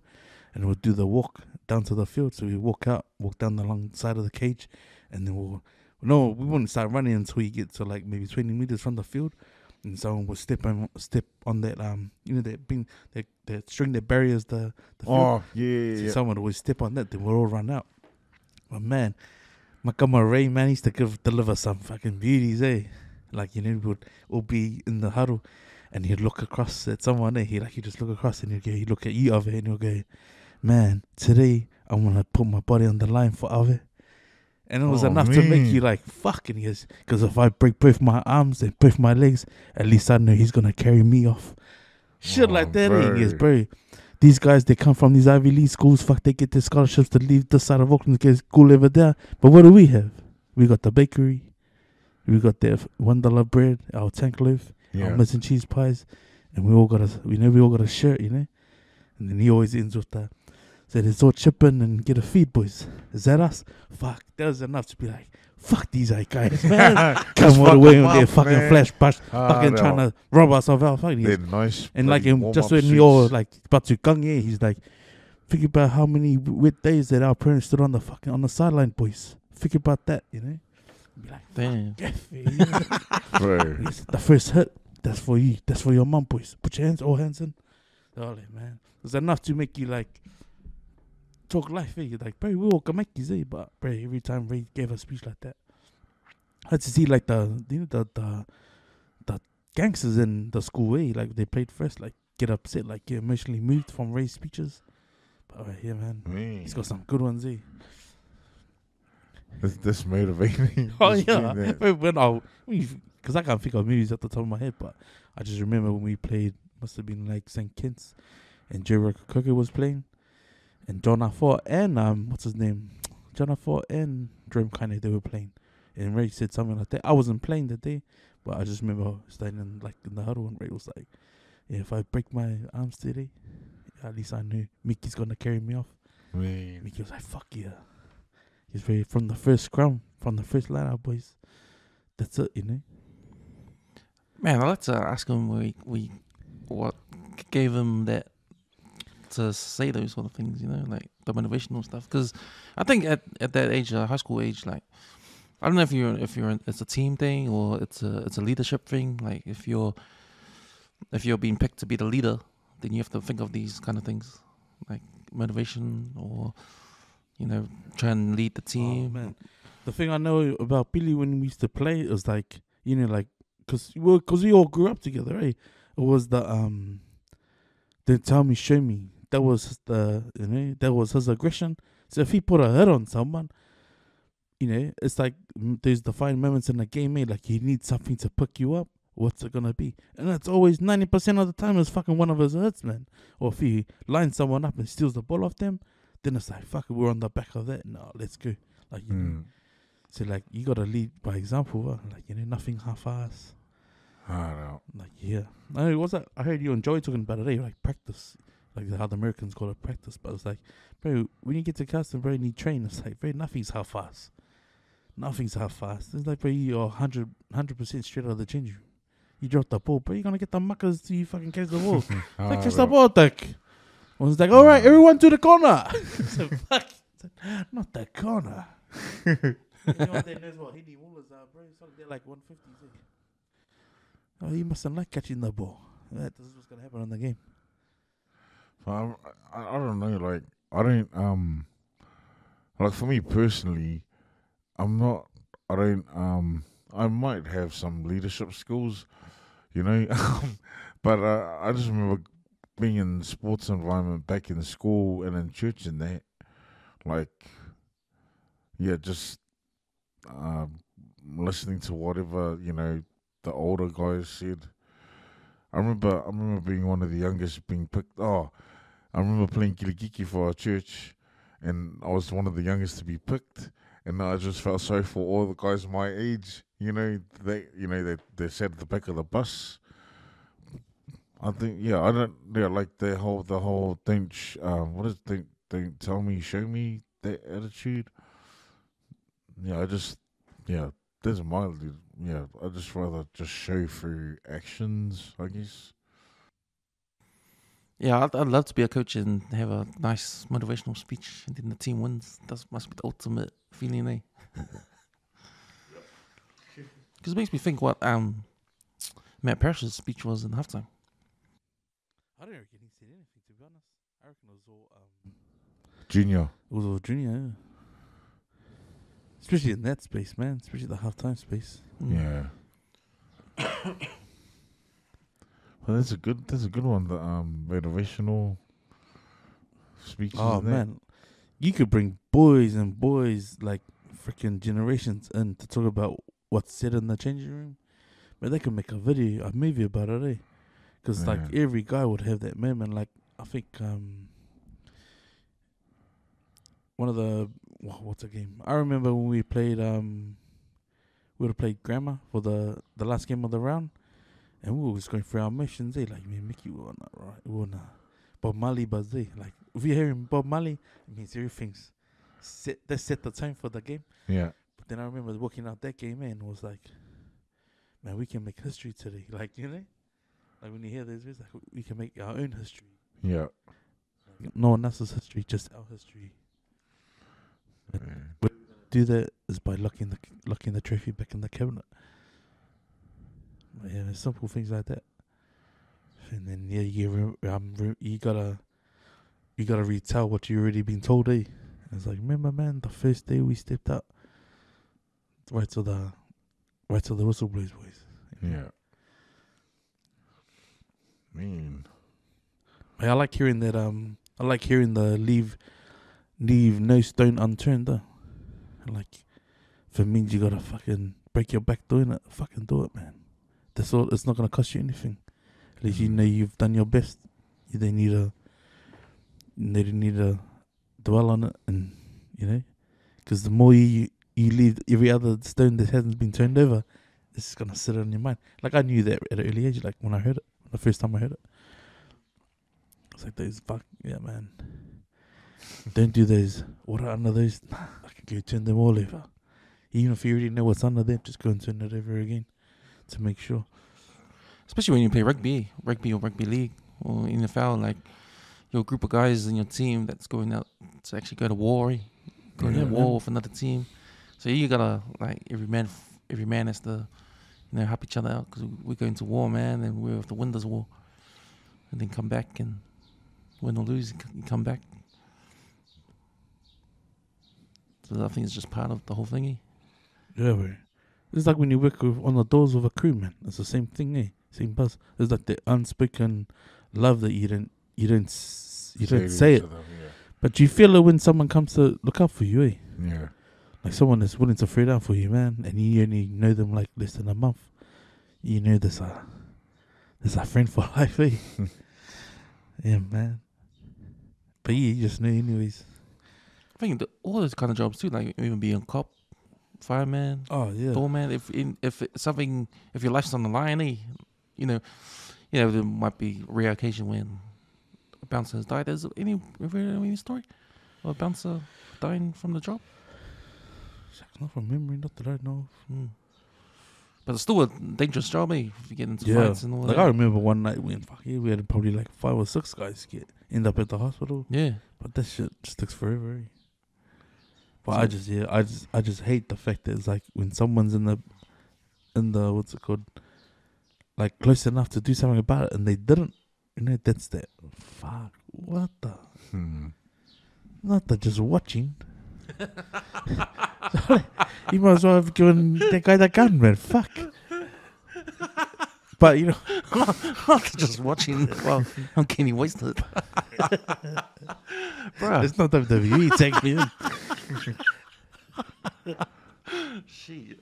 and we'll do the walk down to the field. So we walk down the long side of the cage, and then we wouldn't start running until we get to like maybe 20 meters from the field, and someone would step on that that string that barriers the field. Oh yeah. Someone would step on that, then we'll all run out. But man, Makama Ray, man, used to deliver some fucking beauties, eh? Like, we would all be in the huddle, and he'd look across at someone, he'd just look across, and he'd look at you, Ave, and he'll go, man, today I'm going to put my body on the line for Ave. And it was enough to make you like, fuck, and he goes, because if I break both my arms and both my legs, at least I know he's going to carry me off. Shit like that, eh? He goes, bro, these guys, they come from these Ivy League schools, fuck, they get their scholarships to leave this side of Auckland to get school over there. But what do we have? We got the bakery, we got the $1 bread, our tank loaf, our missing cheese pies, and we all got a shirt, And then he always ends with the, so let's all chip in and get a feed, boys. Is that us? Fuck, that was enough to be like, fuck these guys, man. Come all the way on their fucking flash bash, fucking trying to rob us of our fucking. They're nice. And like him, just when we all like about to gung, he's like, think about how many wet days that our parents stood on the sideline, boys. Think about that, Be like, damn. The first hit, that's for you. That's for your mum, boys. Put your all hands in. Oh, man. It's enough to make you like talk life, You're like, bro, we all can make you, but bro, every time Ray gave a speech like that, I had to see like the gangsters in the school, like they played first, like get upset, like get emotionally moved from Ray's speeches. But yeah, man, he's got some good ones, This motivating. Oh yeah, because I can't think of movies at the top of my head, but I just remember when we played, must have been like St. Kitts, and Joe Cocker was playing, and John Afort and what's his name, John Afort and Dream Kine, they were playing, and Ray said something like that. I wasn't playing that day, but I just remember standing in the huddle, and Ray was like, "Yeah, if I break my arms today, at least I knew Mickey's gonna carry me off." Mickey was like, "Fuck yeah." He's very from the first scrum, from the first line-out, boys. That's it, Man, I'd like to ask him what gave him that to say those sort of things, like the motivational stuff. Because I think at that age, high school age, like I don't know if it's a team thing or it's a leadership thing. Like if you're being picked to be the leader, then you have to think of these kind of things, like motivation or try and lead the team. Oh, man. The thing I know about Billy when we used to play is like, because we all grew up together, right? It was the tell me, show me. That was that was his aggression. So if he put a hit on someone, it's like there's defined moments in the game, like you need something to pick you up. What's it gonna be? And it's always 90% of the time it's fucking one of his hits, man. Or if he lines someone up and steals the ball off them, then it's like, fuck it, we're on the back of that. No, let's go. Like, so like you gotta lead by example. Like, nothing half-ass. I don't know. Like, yeah. I heard you enjoy talking about it, like practice. Like how the Americans call it practice. But it's like, bro, when you get to casting, bro, you need train. It's like, bro, nothing's half-ass. Nothing's half-ass. It's like, bro, you're 100% straight out of the change room. You drop the ball, bro, you're gonna get the muckers till you fucking catch the ball. Like, catch the ball, like. One's like, all right, everyone to the corner. So, fuck, not the corner. They knows what Henry Wallers are, bro. So they're like 150s. Oh, he mustn't like catching the ball. This is what's gonna happen in the game. I don't know. Like I don't. Like for me personally, I'm not. I don't. I might have some leadership skills, you know. But I just remember being in the sports environment back in school and in church and that. Like, yeah, just um, listening to whatever the older guys said. I remember being one of the youngest being picked. Oh, I remember playing kirikiki for our church, and I was one of the youngest to be picked. And I just felt sorry for all the guys my age. They sat at the back of the bus. I think, yeah, I don't, yeah, like the whole thing. What is don't tell me, show me that attitude. Yeah, yeah, that's my, yeah, I just rather just show through actions, I guess. Yeah, I'd love to be a coach and have a nice motivational speech, and then the team wins. That must be the ultimate feeling, eh? Because it makes me think what Matt Parrish's speech was in halftime. I don't reckon he said anything, to be honest. I reckon it was all Junior. it was all Junior, yeah. Especially in that space, man. Especially the halftime space. Mm. Yeah. Well, that's a good one. The motivational speeches. Oh and that. man, you could bring boys and boys, like freaking generations, in to talk about what's said in the changing room. But they could make a movie about it, eh? Because like Yeah. every guy would have that moment. Like I think one of the what's a game? I remember when we played we would have played grammar for the last game of the round, and we were just going through our missions. Eh? Like me and Mickey were not right. We were not Bob Marley buzz. Eh? Like if you're hearing Bob Marley, it means everything's set. They set the tone for the game. Yeah. But then I remember walking out that game and was like, man, we can make history today. Like like when you hear this, it's like we can make our own history. Yeah. No one else's history, just our history. Yeah. Do that is by locking the trophy back in the cabinet. But yeah, there's simple things like that. And then yeah, you gotta retell what you already been told, eh? It's like, remember, man, the first day we stepped out, right till the whistle blows, boys. Yeah. Man. I like hearing that. I like hearing the leave no stone unturned. Though, like, if it means you gotta fucking break your back doing it, fucking do it, man. That's all. It's not gonna cost you anything. At least you know you've done your best. You don't need to dwell on it, and because the more you leave every other stone that hasn't been turned over, it's just gonna sit on your mind. Like I knew that at an early age. Like when I heard it, the first time I heard it. It's like those yeah, man. Don't do those. What are under those? I can go turn them all over. Even if you already know what's under there, just go and turn it over again to make sure. Especially when you play rugby or rugby league or NFL, like you're a group of guys in your team that's going out to actually go to war, going to war with another team. So you gotta like every man has to help each other out because we're going to war, man, and we're with the win this war, and then come back and win or lose, you come back. So I think it's just part of the whole thingy. Yeah, bro. It's like when you work on the doors of a crew, man. It's the same thing, eh? Same buzz. It's like the unspoken love that you don't say it, but you feel it when someone comes to look out for you, eh? Yeah. Like someone that's willing to throw down for you, man, and you only know them like less than a month. You know there's a friend for life, eh? Yeah, man. But yeah, you just know anyways. I think all those kind of jobs too, like even being a cop, fireman, Oh yeah, doorman. If your life's on the line, there might be a rare occasion when a bouncer has died. Is any story of a bouncer dying from the job? not from memory, not that I know. But it's still a dangerous job, eh? If you get into Yeah, fights and all like that. I remember one night when we had probably like 5 or 6 guys end up at the hospital. Yeah. But that shit just takes forever. Eh? But I just hate the fact that it's like when someone's in the what's it called, like close enough to do something about it and they didn't. That's that. Fuck. What the? Not the just watching. You might as well have given that guy that gun, man. Fuck. But you know, I'm just watching. Well, I'm getting wasted. Bruh. it's not WWE. Take me in. Shit.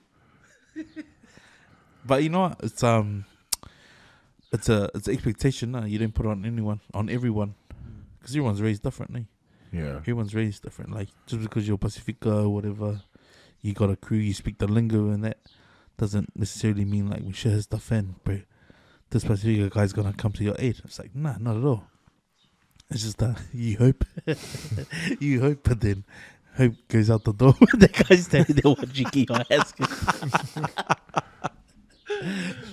But you know what? It's an expectation. No, you didn't put it on everyone, because everyone's raised differently. Yeah. Everyone's raised different. Like, just because you're Pacifica or whatever, you got a crew, you speak the lingo, and that doesn't necessarily mean like we share his stuff in, but this Pacifica guy's gonna come to your aid. It's like, nah, not at all. It's just that you hope, you hope, but then hope goes out the door. The guy's standing there watching your ass.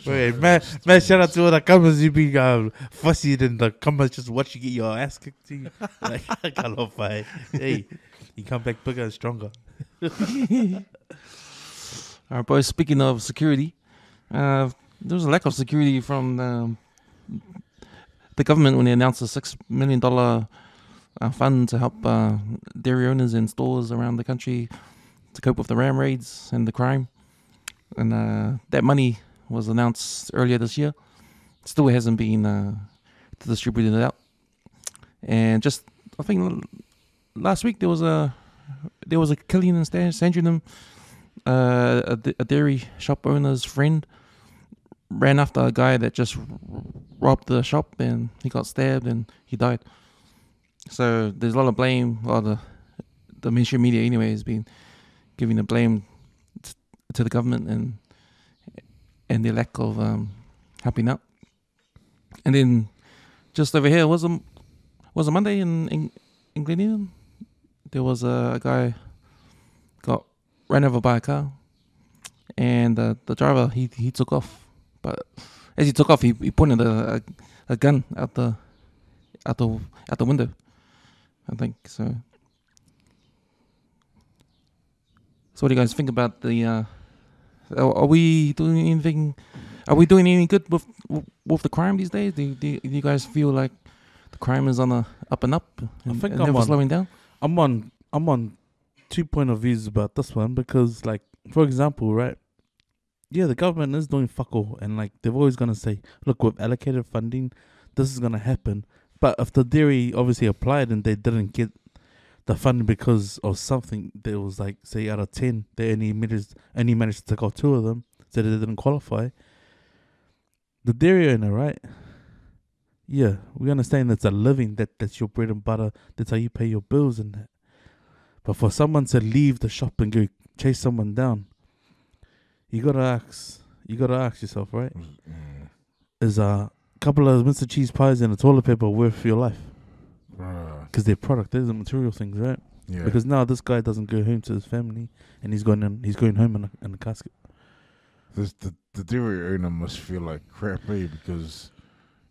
Wait, man, shout out to all the comments. You be fussy and the comments just watch you get your ass kicked to you. Like, I can't fight. Hey, you come back bigger and stronger. All right, boys. Speaking of security, there was a lack of security from the government when they announced a $6 million fund to help dairy owners and stores around the country to cope with the ram raids and the crime. And that money was announced earlier this year. Still hasn't been distributed out. And just, I think last week there was a killing in Sandringham. A dairy shop owner's friend ran after a guy that just robbed the shop, and he got stabbed and he died. So there's a lot of blame, or the mainstream media anyway has been giving the blame to the government and their lack of helping out. And then just over here was a Monday in Glen. There was a guy got ran over by a car, and the driver he took off. But as he took off, he pointed a gun out the window, I think. So what do you guys think about the? Are we doing anything? Are we doing any good with the crime these days? Do you guys feel like the crime is on a up and up? I think and never slowing down. I'm on 2 point of views about this one, because, like, for example, right? Yeah, the government is doing fuck all, and like they're always gonna say, look, with allocated funding, this is gonna happen. But if the dairy obviously applied and they didn't get the funding because of something, there was like, say, out of 10, they only managed to take off 2 of them, so they didn't qualify. The dairy owner, right? Yeah, we understand that's a living, that's your bread and butter, that's how you pay your bills and that. But for someone to leave the shop and go chase someone down, you gotta ask yourself, right? Is a couple of Mr. Cheese pies and a toilet paper worth your life? Because they're product, they're the material things, right? Yeah. Because now this guy doesn't go home to his family, and he's going home in a casket. The dairy owner must feel like crap, because,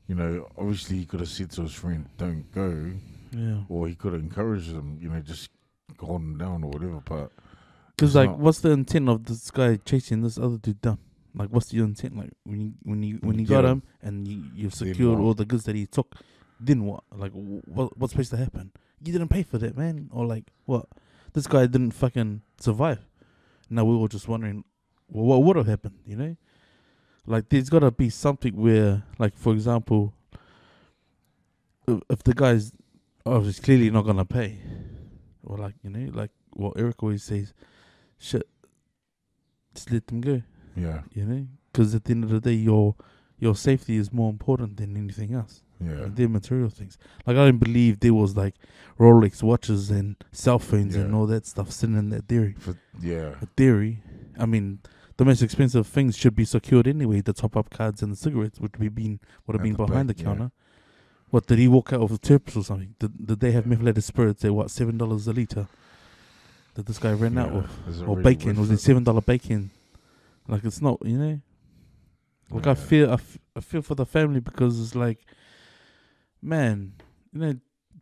you know, obviously he could have said to his friend, don't go. Yeah. Or he could have encouraged them, you know, just gone down or whatever. But because, like, what's the intent of this guy chasing this other dude down? Like, what's the intent? Like, when you got him and you've secured all the goods that he took, then what? Like, what's supposed to happen? You didn't pay for that, man. Or like, what? This guy didn't fucking survive. Now we were just wondering, well, what would have happened, you know? Like, there's got to be something where, like, for example, if the guy's obviously clearly not going to pay, or like, you know, like what Eric always says, shit, just let them go. Yeah. You know? Because at the end of the day, your safety is more important than anything else. Yeah. Like, they're material things. Like, I don't believe there was like Rolex watches and cell phones and all that stuff sitting in that dairy. A dairy. I mean, the most expensive things should be secured anyway. The top-up cards and the cigarettes would have been behind the counter. What, did he walk out with terps or something? Did they have methylated spirits at, what, $7 a litre that this guy ran out with? Or really bacon? Was it $7 bacon? Like, it's not, you know? Like, I feel for the family, because it's like, man, you know,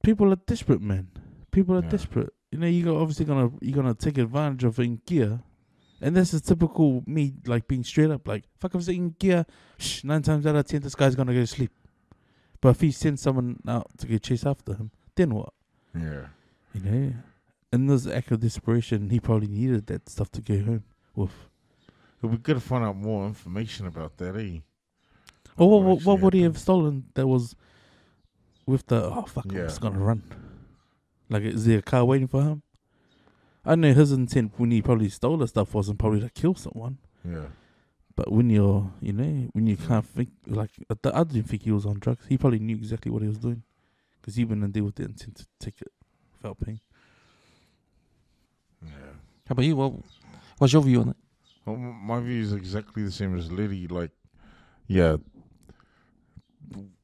people are desperate, man. People are desperate. You know, you're obviously gonna take advantage of it in gear. And this is typical me, like, being straight up, like, fuck, if it's in gear, 9 times out of 10, this guy's gonna go to sleep. But if he sends someone out to go chase after him, then what? Yeah. You know? in this act of desperation, he probably needed that stuff to go home with. It'll be good to find out more information about that, eh? Or What what would he happened. have stolen that was with the, oh, fuck, I'm Yeah. just going to run. Like, is there a car waiting for him? I know his intent when he probably stole the stuff wasn't probably to kill someone. Yeah. But when you're, you know, when you can't think, like, I didn't think he was on drugs. He probably knew exactly what he was doing. Because he went and did with the intent to take it without pain. Yeah. How about you? What's your view on it? Well, my view is exactly the same as Liddy. Like, yeah,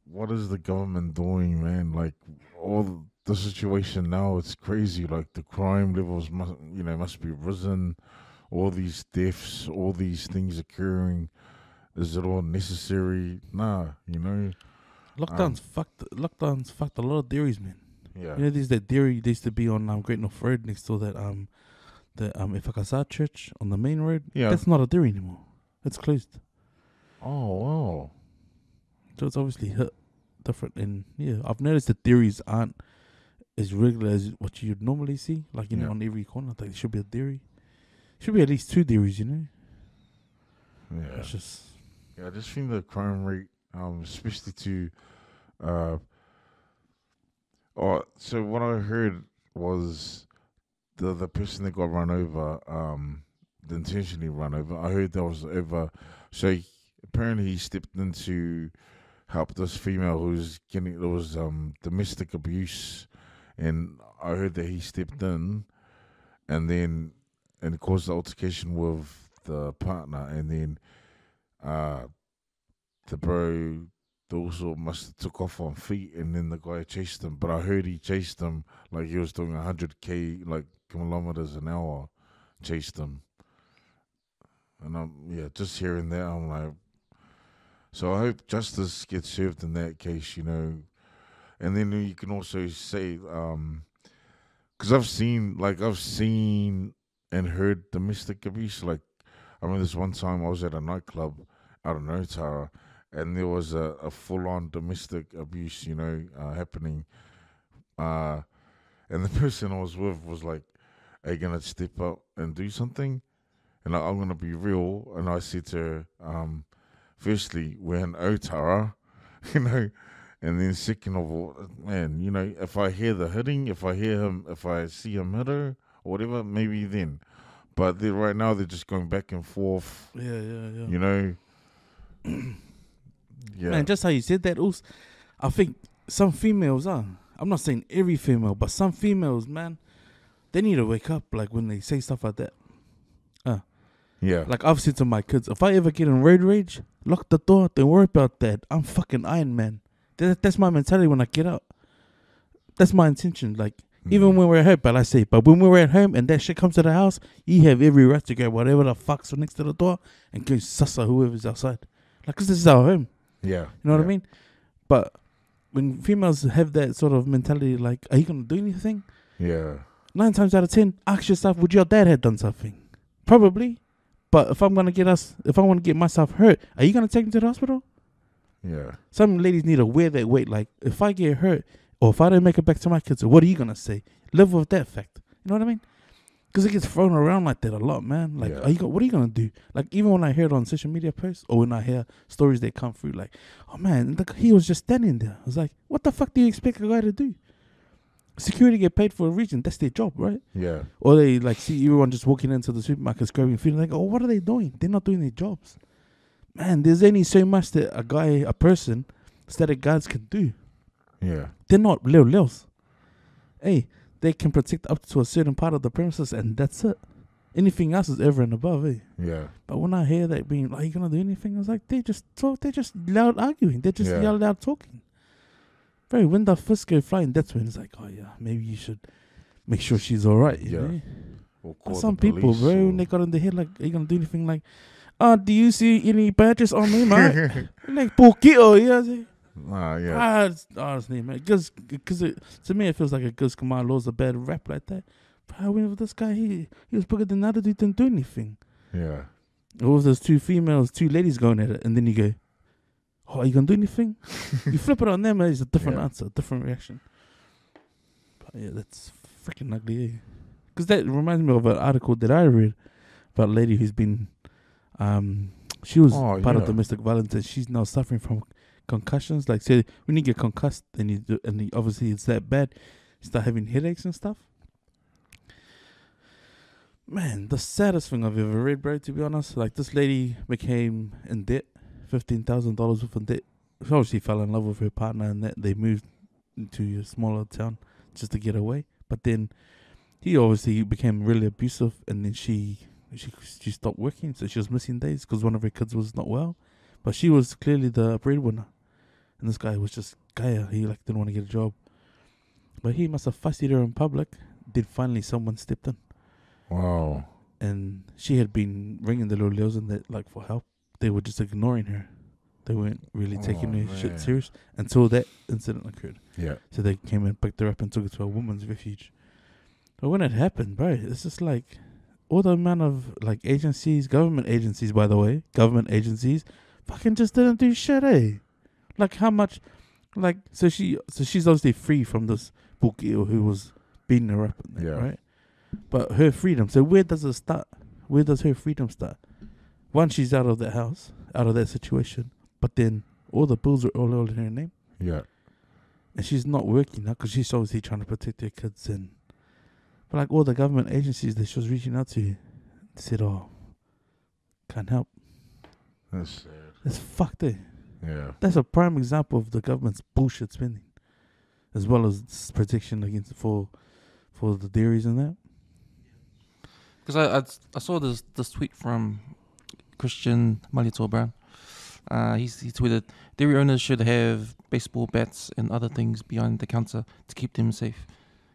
what is the government doing, man? Like, all the situation now, it's crazy. Like, the crime levels must be risen. All these deaths, all these things occurring. Is it all necessary? Nah, Lockdown's fucked a lot of dairies, man. Yeah. You know, there's that dairy that used to be on Great North Road next to that Ifakasa Church on the main road. Yeah. That's not a dairy anymore. It's closed. Oh, wow. So it's obviously hit different. And yeah, I've noticed that dairies aren't as regular as what you'd normally see. Like, Yeah. on every corner, like there should be a dairy. Should be at least 2 dairies, you know? Yeah. It's just, Yeah, I just think the crime rate, especially to, so what I heard was the person that got run over, intentionally run over. I heard there was apparently he stepped in to help this female who's domestic abuse, and I heard that he stepped in, and caused the altercation with the partner, and then the bro also must have took off on feet, and then the guy chased him. But I heard he chased him like he was doing 100 like kilometers an hour, chased him. And just hearing that, I'm like, so I hope justice gets served in that case, And then you can also say, because I've seen and heard domestic abuse. Like, I remember this one time I was at a nightclub out of Notara, and there was a full-on domestic abuse, happening. And the person I was with was like, "Are you gonna step up and do something?" And I'm gonna be real. And I said to her, firstly, we're in Otara, and then second of all, man, if I hear the hitting, if I see him hit her or whatever, maybe then. But right now they're just going back and forth. yeah. Yeah. Man, just how you said that, also, I think some females I'm not saying every female, but some females, man, they need to wake up, like, when they say stuff like that. Yeah. Like, I've said to my kids, if I ever get in road rage, lock the door, don't worry about that. I'm fucking Iron Man. That's my mentality when I get out. That's my intention. Like, even when we're at home, but when we're at home and that shit comes to the house, you have every right to grab whatever the fuck's next to the door and go suss whoever's outside. Like, 'cause this is our home. Yeah. You know what I mean? But when females have that sort of mentality, like, are you going to do anything? Yeah. 9 times out of 10, ask yourself, would your dad have done something? Probably. But if I want to get myself hurt, are you going to take me to the hospital? Yeah. Some ladies need to wear that weight. Like, if I get hurt or if I don't make it back to my kids, what are you going to say? Live with that fact. You know what I mean? Because it gets thrown around like that a lot, man. Like, what are you going to do? Like, even when I hear it on social media posts or when I hear stories that come through, like, oh, man, he was just standing there. I was like, what the fuck do you expect a guy to do? Security get paid for a reason. That's their job, right? Yeah. Or they, like, see everyone just walking into the supermarket grabbing food. Like, oh, what are they doing? They're not doing their jobs. Man, there's only so much that a person, static guards can do. Yeah. They're not lils. Hey, they can protect up to a certain part of the premises, and that's it. Anything else is over and above, eh? Yeah. But when I hear that being, like, are you gonna do anything? I was like, they just loud arguing. They're just loud talking. Bro, when the fists go flying, that's when it's like, oh yeah, maybe you should make sure she's alright. You know? Or But some people, bro, when they got in the head, like, are you gonna do anything? Like, do you see any badges on me, mate? Like, poquito, yeah. Honestly, man, because to me it feels like a Gus Kamal Law's a bad rap like that. But I went with this guy, he was bigger than the other dude, didn't do anything. Yeah. Or if there's 2 ladies going at it, and then you go, oh, are you gonna do anything? You flip it on them, and it's a different answer, different reaction. But yeah, that's freaking ugly, eh? Because that reminds me of an article that I read about a lady who's been, she was part of domestic violence, and she's now suffering from concussions. Like, say, when you get concussed, and obviously it's that bad, you start having headaches and stuff. Man, the saddest thing I've ever read, bro, to be honest. Like, this lady became in debt, $15,000 worth of debt. She obviously fell in love with her partner, and that they moved into a smaller town just to get away. But then he obviously became really abusive, and then she stopped working, so she was missing days because one of her kids was not well. But she was clearly the breadwinner, and this guy was just Gaia. He like didn't want to get a job, but he must have fussed her in public. Then finally someone stepped in. Wow. And she had been ringing the little girls and that like for help. They were just ignoring her. They weren't really taking her shit serious until that incident occurred. Yeah. So they came and picked her up and took her to a woman's refuge. But when it happened, bro, it's just like all the amount of like agencies, government agencies, by the way, fucking just didn't do shit, eh? Like how much, like so she's obviously free from this Bukio who was beating her up, right? But her freedom. So where does it start? Where does her freedom start? Once she's out of that house, out of that situation, but then all the bills are all in her name. Yeah. And she's not working now because she's obviously trying to protect her kids. But like all the government agencies that she was reaching out to said, "Oh, can't help." That's sad. It's fucked, eh? Yeah. That's a prime example of the government's bullshit spending, as well as protection against for the dairies and that. Because I saw this tweet from Christian Malitor Brown. He tweeted, dairy owners should have baseball bats and other things behind the counter to keep them safe.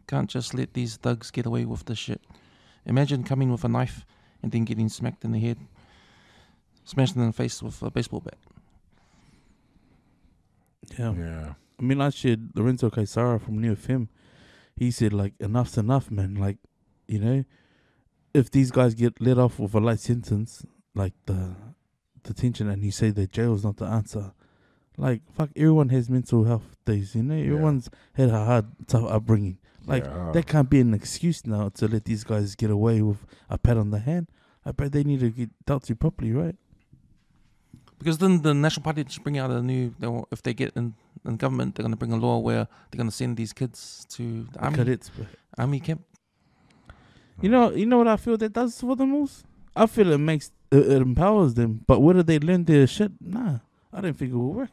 Can't just let these thugs get away with this shit. Imagine coming with a knife and then getting smacked in the head, smashed in the face with a baseball bat. Yeah. I mean, last year, Lorenzo Caesara from New FM, he said, like, enough's enough, man. Like, you know, if these guys get let off with a light sentence, like the detention, and you say that jail's not the answer, like, fuck, everyone has mental health days, you know? Everyone's had a hard, tough upbringing. Like, that can't be an excuse now to let these guys get away with a pat on the hand. I bet they need to get dealt to properly, right? Because then the National Party just bring out if they get in government, they're going to bring a law where they're going to send these kids to the army. Cadets, army camp. You know what I feel that does for them most? I feel it empowers them. But whether they learn their shit, nah, I don't think it will work.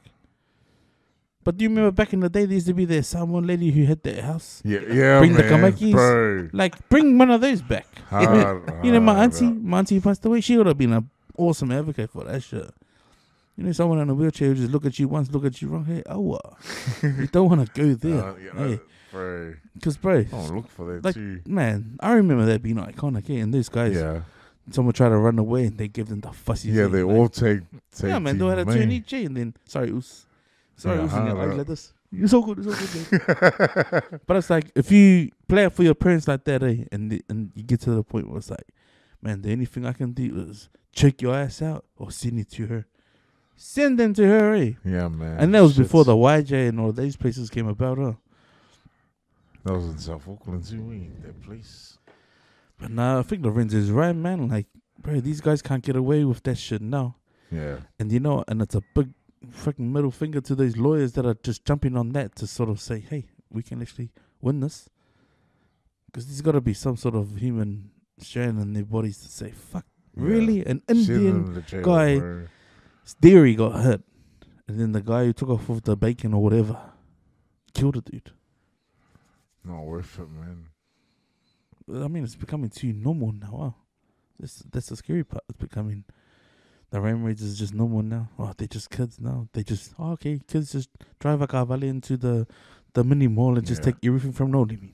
But do you remember back in the day, there used to be that Samoan lady who had that house? Yeah, bring man, the kamakis. Bro. Like, bring one of those back. You know, my auntie passed away. She would have been an awesome advocate for that shit. You know, someone in a wheelchair who just look at you once, look at you wrong. Hey, you don't want to go there. Hey. Bro. Because, bro. Oh, look for that like, too. Man, I remember that being iconic. And those guys, someone tried to run away and they give them the fussy. Yeah, they all take. Yeah, man, they had a turn each, and then, sorry, Us, and you're like this. You're so good, man. But it's like, if you play it for your parents like that, and you get to the point where it's like, man, the only thing I can do is check your ass out or send it to her. Send them to her, eh? Yeah, man. And that was before the YJ and all these places came about, huh? That was in South Auckland too, that place. But nah, I think Lorenzo's right, man. Like, bro, these guys can't get away with that shit now. Yeah. And you know, and it's a big freaking middle finger to those lawyers that are just jumping on that to sort of say, hey, we can actually win this. Because there's got to be some sort of human strain in their bodies to say, fuck, really? An Indian guy, dairy got hurt. And then the guy who took off with the bacon or whatever killed a dude. Not worth it, man. I mean, it's becoming too normal now. Huh? That's the scary part. It's becoming, the ram raids is just normal now. Oh, they're just kids now. They just, okay, kids just drive a Carvalho into the mini mall and just take everything from Nolimi.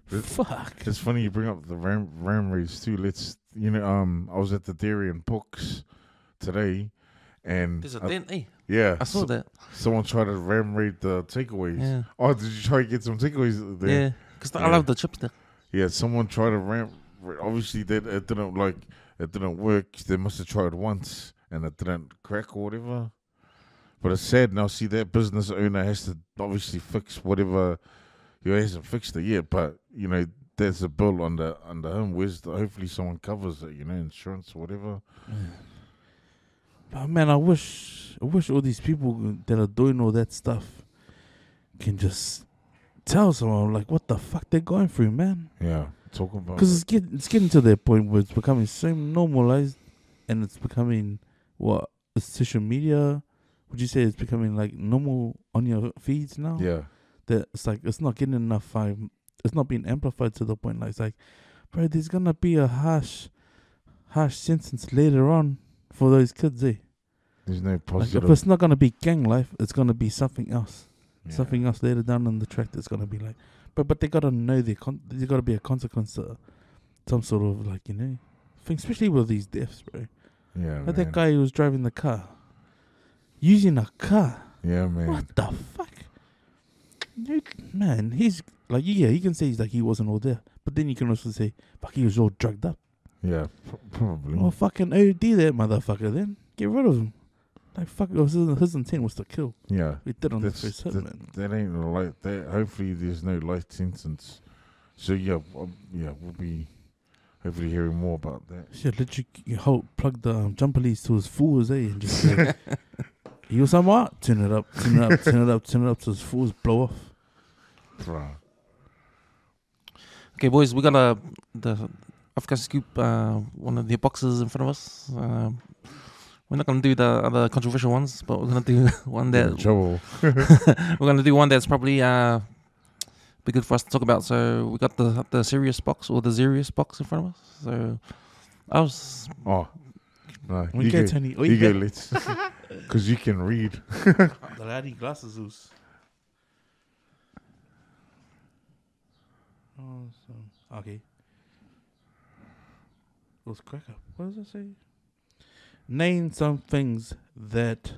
Fuck. It's funny you bring up the ram raids too. I was at the dairy in Pooks today, and there's a dent, eh? Yeah, I saw that. Someone tried to ram raid the takeaways. Yeah. Oh, did you try to get some takeaways there? Yeah, because I love the chips there. Yeah, someone tried to obviously it didn't work. They must have tried once and it didn't crack or whatever. But it's sad now. See, that business owner has to obviously fix whatever. He hasn't fixed it yet, but there's a bill under him. Hopefully someone covers it, insurance or whatever. But man, I wish all these people that are doing all that stuff can just tell someone like what the fuck they're going through, man. Yeah, talk about Because it's getting to that point where it's becoming so normalized, and it's becoming it's social media. Would you say it's becoming like normal on your feeds now? Yeah, That it's like it's not getting enough. It's not being amplified to the point like it's like, bro, there's gonna be a harsh sentence later on for those kids, eh? there's no Like positive. if it's not gonna be gang life, it's gonna be something else. Yeah. Something else later down on the track that's gonna be like, but they gotta know there gotta be a consequence to some sort of like thing, especially with these deaths, bro. Yeah, Like man. that guy who was driving the car, using a car. Yeah, man. What the fuck? Dude, man, he's like, yeah, he can say he's like he wasn't all there, but then you can also say, fuck, he was all drugged up. Yeah, probably. Well, fucking OD that motherfucker. Then get rid of him. Like fuck, his intent was to kill. Yeah, We did on the first hit, that, man. that ain't a light. That hopefully there's no life sentence. So we'll be hopefully hearing more about that. Shit, literally, plug the jumper leads to his fools, eh, and just like, he was somewhat turn it up till his fools blow off. Bruh. Okay, boys, we got the African Scoop, one of the boxes in front of us. We're not gonna do the other controversial ones, but we're gonna do one Get in that trouble. we're gonna do one that's probably be good for us to talk about. So we got the serious box or the serious box in front of us. So I was Oh, no. Okay, Tony. You go, let's. Because you can read. The laddie glasses loose. Oh, so, okay. Let's crack up. What does it say? Name some things that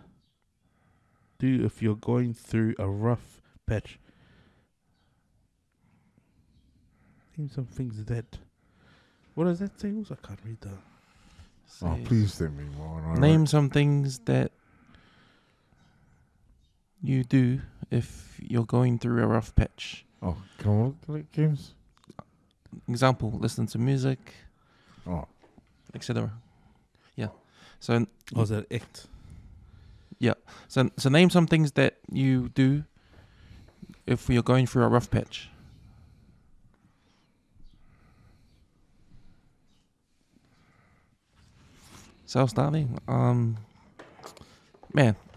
do if you're going through a rough patch. Name some things that. What does that say? Also, I can't read that. Oh, please let me more. Name some things that you do if you're going through a rough patch. Oh, come on, like games. Example: listen to music, Oh, etc. Yeah. So Oh, is that act? so name some things that you do if you're going through a rough patch. Self-starting. Man,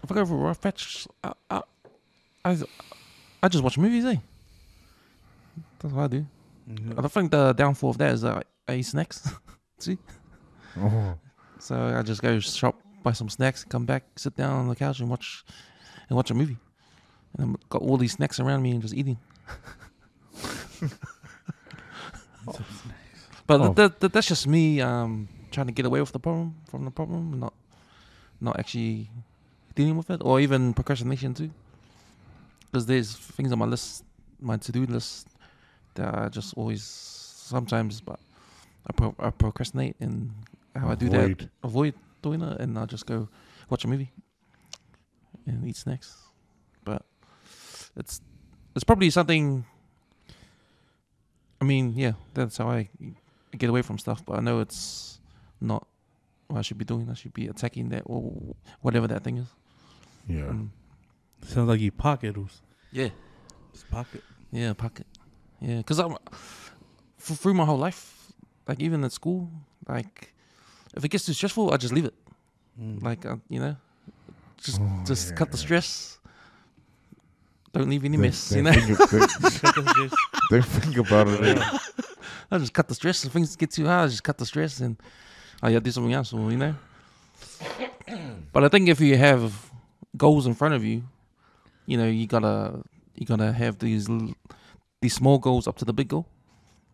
if I go through a rough patch, I just watch movies, eh? That's what I do. I don't think the downfall of that is that I eat snacks. See? oh, So I just go shop, buy some snacks, come back, sit down on the couch and watch a movie. And I've got all these snacks around me and just eating. But that's just me trying to get away with from the problem, not actually dealing with it, or even procrastination too. Because there's things on my list, my to-do list, that I just always sometimes, but I procrastinate, and how I do that, avoid doing it, and I'll just go watch a movie and eat snacks. But it's probably something. I mean, yeah, that's how I get away from stuff. But I know it's not what I should be doing. I should be attacking that or whatever that thing is. yeah. Sounds like you pocket those. Yeah. Just pocket. Yeah, pocket. Yeah, because I'm through my whole life, like even at school, like if it gets too stressful, I just leave it. Like just cut the stress. Don't leave any mess, Don't think about it. I just cut the stress. If things get too hard, I just cut the stress and do something else, or. But I think if you have goals in front of you, you gotta have these small goals up to the big goal,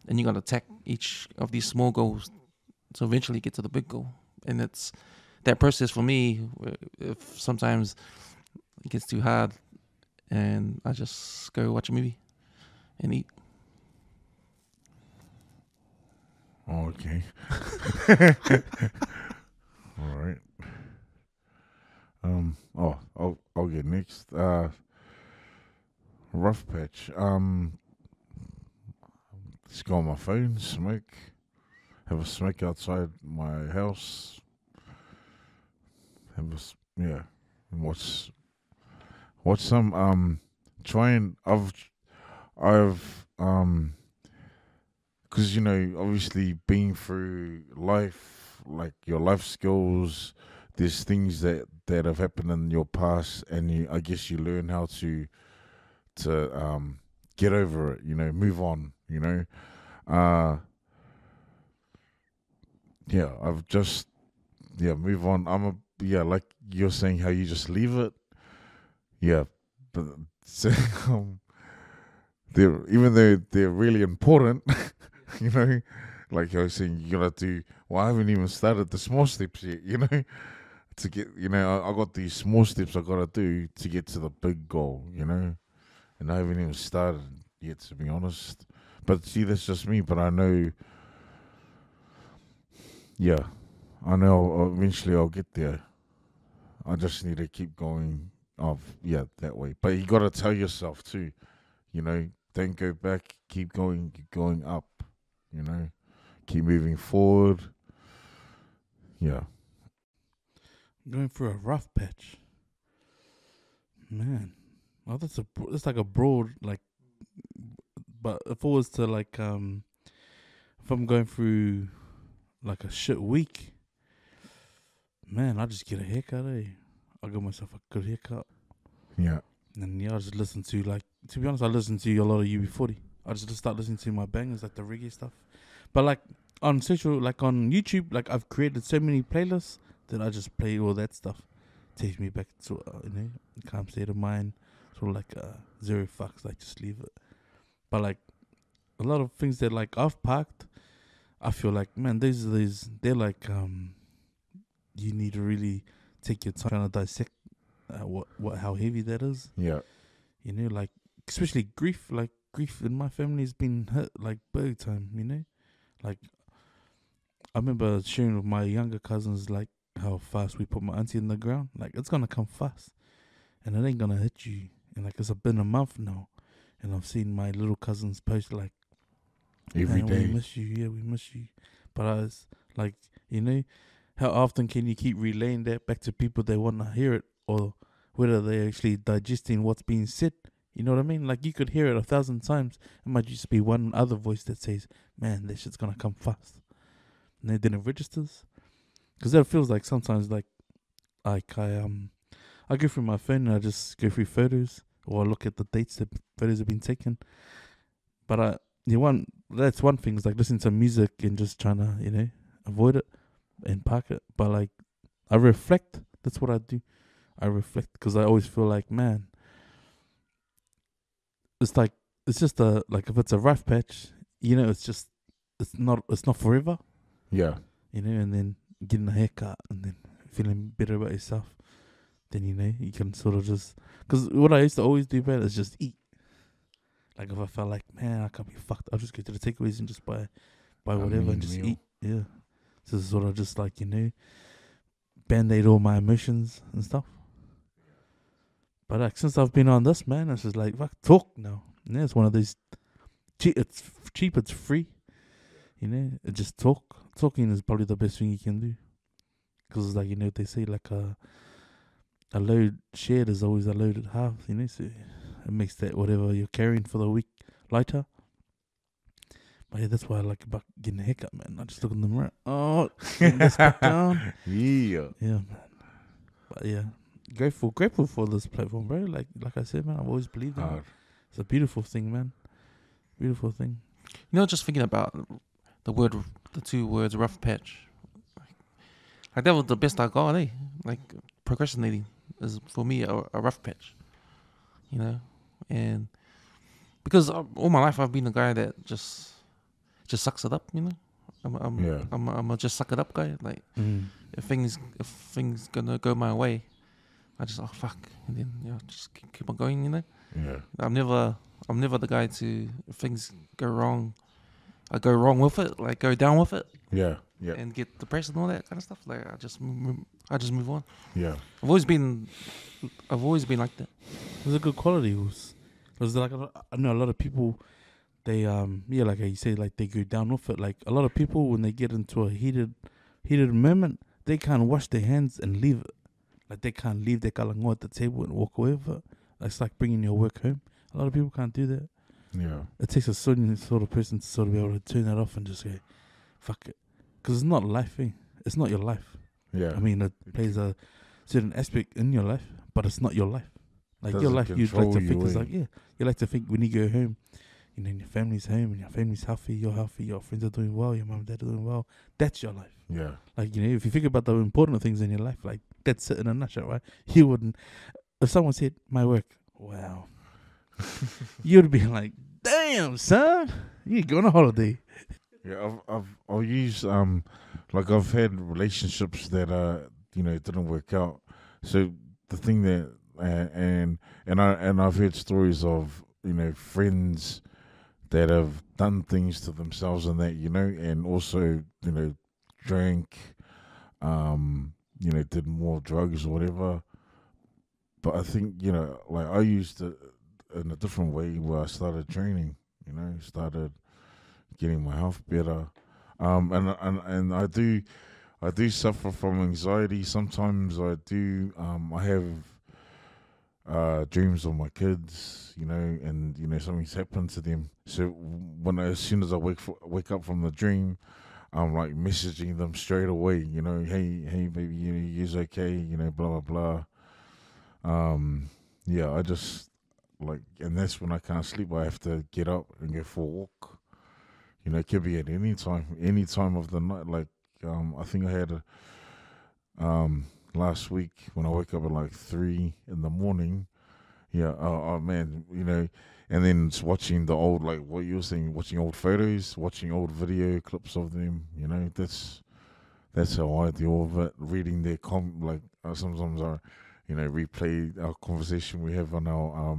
and you gotta attack each of these small goals to eventually get to the big goal. And it's that process for me. If sometimes it gets too hard, and I just go watch a movie and eat. Okay. All right. I'll get next. Rough patch. just go on my phone, smoke, have a smoke outside my house, and watch some try and I've because obviously being through life, like your life skills, there's things that have happened in your past, and I guess you learn how to get over it, move on, I've just move on. Like you're saying, how you just leave it. But so, even though they're really important, like I was saying, you gotta do. Well, I haven't even started the small steps yet, to get, I got these small steps I gotta do to get to the big goal, and I haven't even started yet, to be honest. But see, that's just me. But I know, eventually I'll get there. I just need to keep going that way. But you got to tell yourself too, don't go back, keep going up, keep moving forward. Yeah. Going through a rough patch. Man. Oh, that's like a broad, like, but if it was to like, if I'm going through like a shit week, man, I just get a haircut, I'll give myself a good haircut. Yeah. And I just listen to, like, to be honest, I listen to a lot of UB40. I just start listening to my bangers, like the reggae stuff. But like on YouTube, like I've created so many playlists that I just play all that stuff. Takes me back to, calm state of mind, sort of like zero fucks, like just leave it. But like a lot of things that like I've parked, I feel like, man, they're like, you need to really take your time trying to dissect how heavy that is. Yeah. Like especially grief. Like grief in my family has been hit like big time. Like I remember sharing with my younger cousins like how fast we put my auntie in the ground. Like it's gonna come fast, and it ain't gonna hit you. And like it's been a month now, and I've seen my little cousins post like every day. We miss you. Yeah, we miss you. But I was like, how often can you keep relaying that back to people that want to hear it, or whether they're actually digesting what's being said? You know what I mean? Like you could hear it 1,000 times. It might just be one other voice that says, "Man, this shit's gonna come fast," and then it registers. Because that feels like sometimes like I go through my phone and I just go through photos or I look at the dates that photos have been taken. But that's one thing is like listening to music and just trying to avoid it and park it. But like I reflect. That's what I do. I reflect because I always feel like, man, it's just like if it's a rough patch, it's not forever. Yeah. And then getting a haircut and then feeling better about yourself, then you can sort of just, because what I used to always do better is just eat. Like if I felt like, man, I can't be fucked, I'll just go to the takeaways and just buy whatever and just eat. Yeah. So it's sort of just like, band-aid all my emotions and stuff. But like since I've been on this, man, it's just like, fuck, talk now. And it's one of these it's cheap, it's free. Just talk. Talking is probably the best thing you can do. Because like, they say like a load shared is always a load at half, so it makes that whatever you're carrying for the week lighter. But yeah, that's why I like about getting a haircut, man. I just look in the mirror. Oh, this back down. Yeah. Yeah, man. But yeah, grateful for this platform, bro. Like I said, man, I've always believed in it. It's a beautiful thing, man. Beautiful thing. Just thinking about the two words rough patch. Like that was the best I got, Like procrastinating is for me a rough patch. And because all my life I've been a guy that just sucks it up, I'm a just suck it up guy. Like if things gonna go my way, I just fuck, and then just keep on going, Yeah. I'm never the guy to, if things go wrong, I go wrong with it, like go down with it. Yeah. Yeah. And get depressed and all that kind of stuff. Like I just move on. Yeah. I've always been like that. It was a good quality. It was like I know a lot of people they like you say, like they go down with it. Like a lot of people when they get into a heated moment, they can't wash their hands and leave it. Like they can't leave their kalangoa at the table and walk away with it. It's like bringing your work home. A lot of people can't do that. Yeah. It takes a certain sort of person to sort of be able to turn that off and just go, fuck it. Because it's not life, eh? It's not your life. Yeah. I mean, it plays a certain aspect in your life, but it's not your life. Like your Doesn't life, you'd like to control think you, is eh? like, you like to think when you go home, your family's home and your family's healthy, you're healthy, your friends are doing well, your mum and dad are doing well. That's your life. Yeah. Like, if you think about the important things in your life, like that's it in a nutshell, right? You wouldn't, if someone said, my work, wow, you'd be like, damn, son, you go on a holiday. Yeah, I've used like I've had relationships that didn't work out. So the thing that and I've heard stories of friends that have done things to themselves and that and also drank, did more drugs or whatever. But I think like I used it in a different way where I started training. Started getting my health better, and I do suffer from anxiety. Sometimes I do. I have dreams of my kids, and something's happened to them. So as soon as I wake up from the dream, I'm like messaging them straight away. Hey, baby, you're okay. Blah blah blah. Yeah, I just and that's when I can't sleep. I have to get up and go for a walk. It could be at any time of the night. Like, I think I had last week when I woke up at like 3 in the morning. Yeah, oh man, and then it's watching the old, like what you were saying, watching old photos, watching old video clips of them. That's how I deal with it. Reading their sometimes I, replay our conversation we have on our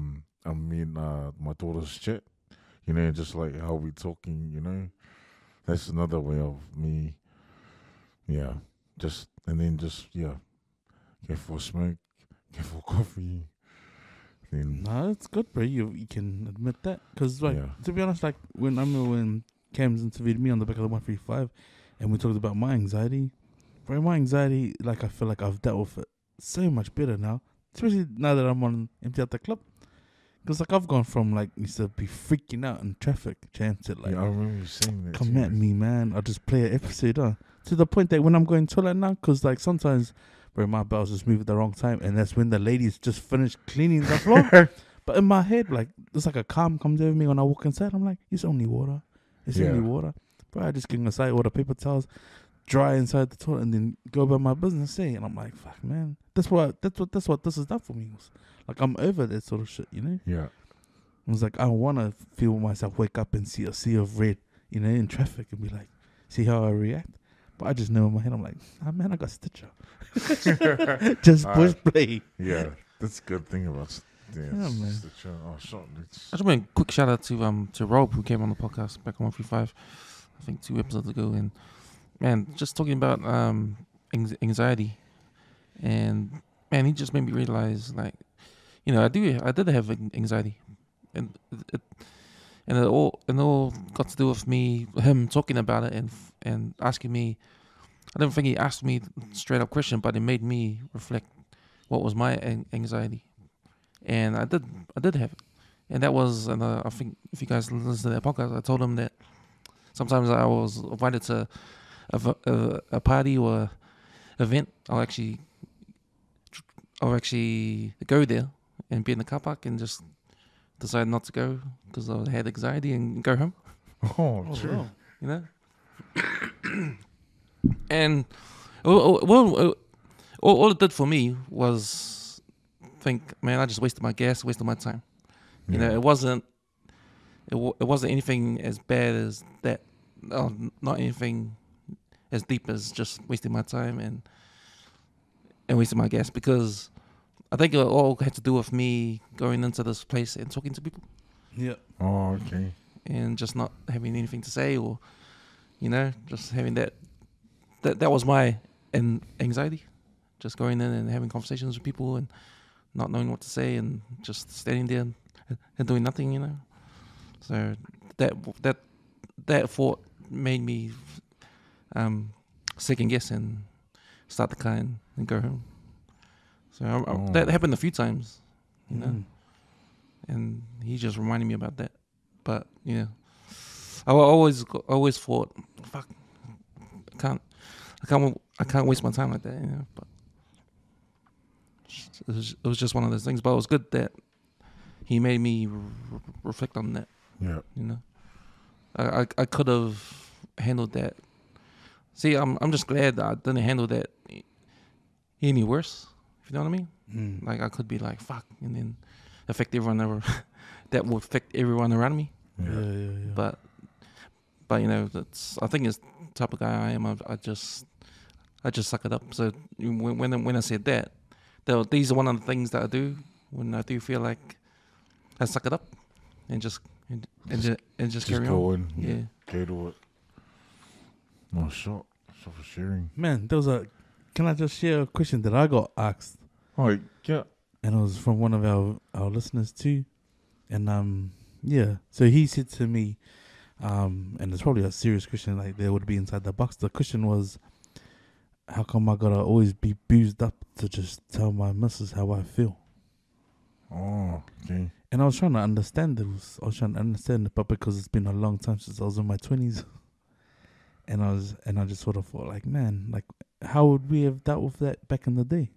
me and my daughter's chat. Just like how we talking, that's another way of me, yeah, go for a smoke, go for coffee, then, No, it's good, bro. You can admit that. Because, yeah, to be honest, like, when Cam's interviewed me on the back of the 135 and we talked about my anxiety, bro, my anxiety, like, I feel like I've dealt with it so much better now, especially now that I'm on Empty Out the Club. Because, like, I've gone from, like, used to be freaking out in traffic, Cham, to, like, yeah, I remember you saying that. come at me, man. I'll just play an episode, to the point that when I'm going to toilet now, because, like, sometimes, bro, my bowels just move at the wrong time, and that's when the ladies just finish cleaning the floor. But in my head, like, there's like a calm comes over me when I walk inside. I'm like, it's only water. It's only water. Bro, I just get inside, order paper towels, dry inside the toilet, and then go about my business, And I'm like, fuck, man. That's what this has done for me. Like, I'm over that sort of shit, Yeah. I was like, I want to feel myself wake up and see a sea of red, in traffic and be like, see how I react. But I just know in my head, I'm like, man, I got Stitcher. Just push play. Yeah, that's a good thing about man. Stitcher. Oh, shot. I just want a quick shout out to Rob, who came on the podcast back on 135, I think 2 episodes ago, and man, just talking about anxiety, and man, he just made me realize, like, I did have anxiety, and it all got to do with him talking about it and asking me. I don't think he asked me straight up question, but it made me reflect what was my anxiety, and I did have it, and that was, and I think if you guys listen to that podcast, I told him that sometimes I was invited to a party or event, I'll actually go there and be in the car park and just decide not to go because I had anxiety and go home. Oh, true. Wow. And all it did for me was think, man, I just wasted my gas, wasted my time. Yeah. It wasn't anything as bad as that. Not anything as deep as just wasting my time and wasting my gas, because I think it all had to do with me going into this place and talking to people. Yeah. Oh, okay. And just not having anything to say, or just having that was my anxiety, just going in and having conversations with people and not knowing what to say and just standing there and doing nothing. So that thought made me second guess and start the car and go home. So that happened a few times, you know. And he just reminded me about that. But yeah, I always thought, fuck, I can't waste my time like that, you know. But it was just one of those things. But it was good that he made me reflect on that. Yeah. You know, I could have handled that. See, I'm just glad that I didn't handle that any worse. If you know what I mean. Like I could be like fuck, and then affect everyone that would affect everyone around me. Yeah. But you know, I think it's the type of guy I am. I just suck it up. So when I said that, these are one of the things that I do when I do feel like I suck it up and just carry go on. in. Yeah. Go to it. No shot. Shot for sharing. Man, can I just share a question that I got asked? Oh yeah. And it was from one of our listeners too. And so he said to me, and it's probably a serious question, like there would be inside the box. The question was, how come I gotta always be boozed up to just tell my missus how I feel? Oh, okay. And I was trying to understand it, but because it's been a long time since I was in my 20s, and I just sort of thought, like, man, like, how would we have dealt with that back in the day?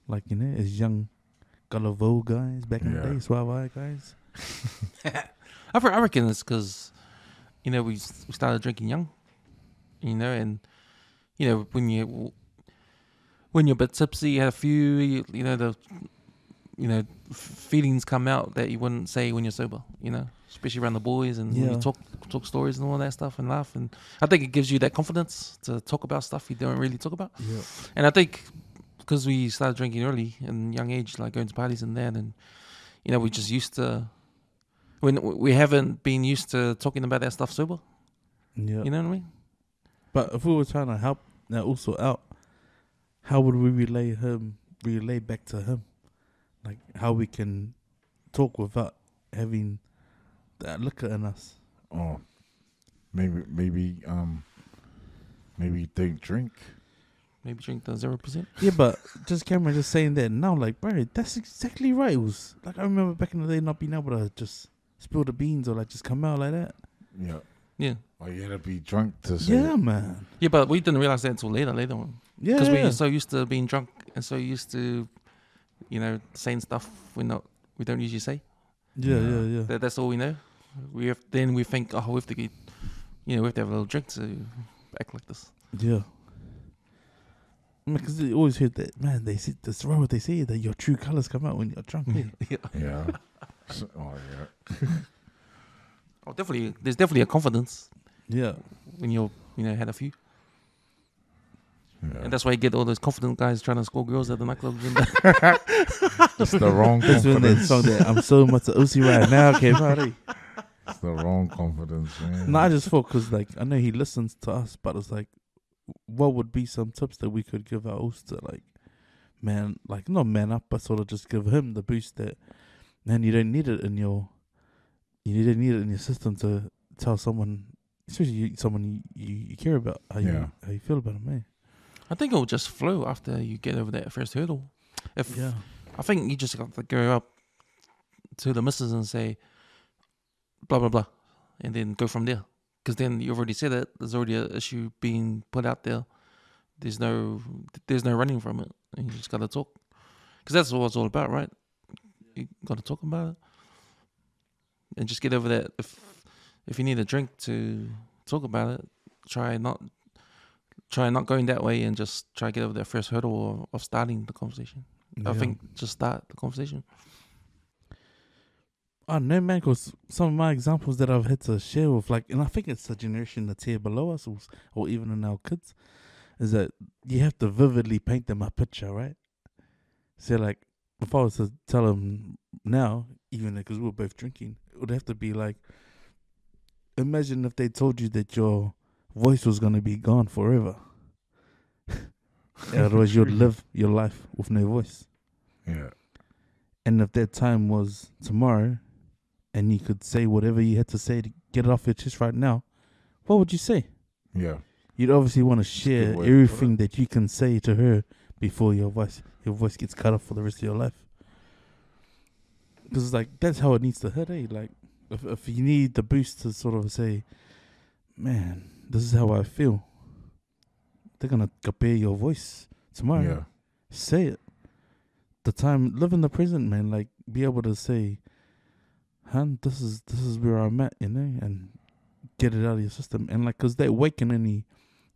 Like, you know, as young gullible guys back in the day, suave guys. I reckon it's because, you know, we started drinking young, you know, and you know when you're a bit tipsy, you have a few, feelings come out that you wouldn't say when you're sober, you know, especially around the boys and when you talk stories and all that stuff and laugh, and I think it gives you that confidence to talk about stuff you don't really talk about. Yeah. And I think because we started drinking early and young age, like going to parties and that, and you know, we just used to. When we haven't been used to talking about that stuff sober. Yeah. You know what I mean? But if we were trying to help that also out, how would we relay back to him? Like how we can talk without having that liquor in us. Oh, maybe don't drink. Maybe drink the 0%. Yeah, but Cameron just saying that now, like, bro, that's exactly right. It was like I remember back in the day not being able to just spill the beans or like just come out like that. Yeah. Yeah. Oh, you had to be drunk to say. Yeah, man. Yeah, but we didn't realize that until later on. Yeah. Because we're so used to being drunk and so used to, you know, saying stuff we don't usually say. Yeah. That's all we know. We think, oh, we have to get, you know, we have to have a little drink to act like this. Yeah. Because they always heard that, man, they see that's right what they say, that your true colours come out when you're drunk. Yeah. Oh, definitely. There's definitely a confidence. Yeah. When you had a few. Yeah. And that's why you get all those confident guys trying to score girls at the nightclubs. It's the wrong confidence. That's when that song that I'm so much of Ozzie right now came out. It's the wrong confidence, man. No, I just thought, because like, I know he listens to us, but it's like, what would be some tips that we could give our host to, like, man, like, not man up, but sort of just give him the boost that, man, you don't need it in your system to tell someone, especially someone you care about, how you feel about them, man. I think it'll just flow after you get over that first hurdle. I think you just got to go up to the missus and say, blah, blah, blah, and then go from there. Because then you already said it. There's already an issue being put out there. There's no running from it. And you just got to talk. Because that's what it's all about, right? You got to talk about it. And just get over that. If you need a drink to talk about it, try not going that way and just try to get over that first hurdle of starting the conversation. Yeah. I think just start the conversation. Oh, no, man, because some of my examples that I've had to share with, like, and I think it's the generation that's here below us, or even in our kids, is that you have to vividly paint them a picture, right? So, like, if I was to tell them now, even because we're both drinking, it would have to be like, imagine if they told you that your voice was going to be gone forever. Otherwise, you'd live your life with no voice. Yeah. And if that time was tomorrow, and you could say whatever you had to say to get it off your chest right now, what would you say? Yeah. You'd obviously want to share way to put everything that you can say to her before your voice gets cut off for the rest of your life. Because like that's how it needs to hit, eh? Like if you need the boost to sort of say, man, this is how I feel. They're gonna compare your voice tomorrow. Yeah. Say it. Live in the present, man. Like be able to say, "Hun, this is where I'm at," and get it out of your system. And like, cause that weight can only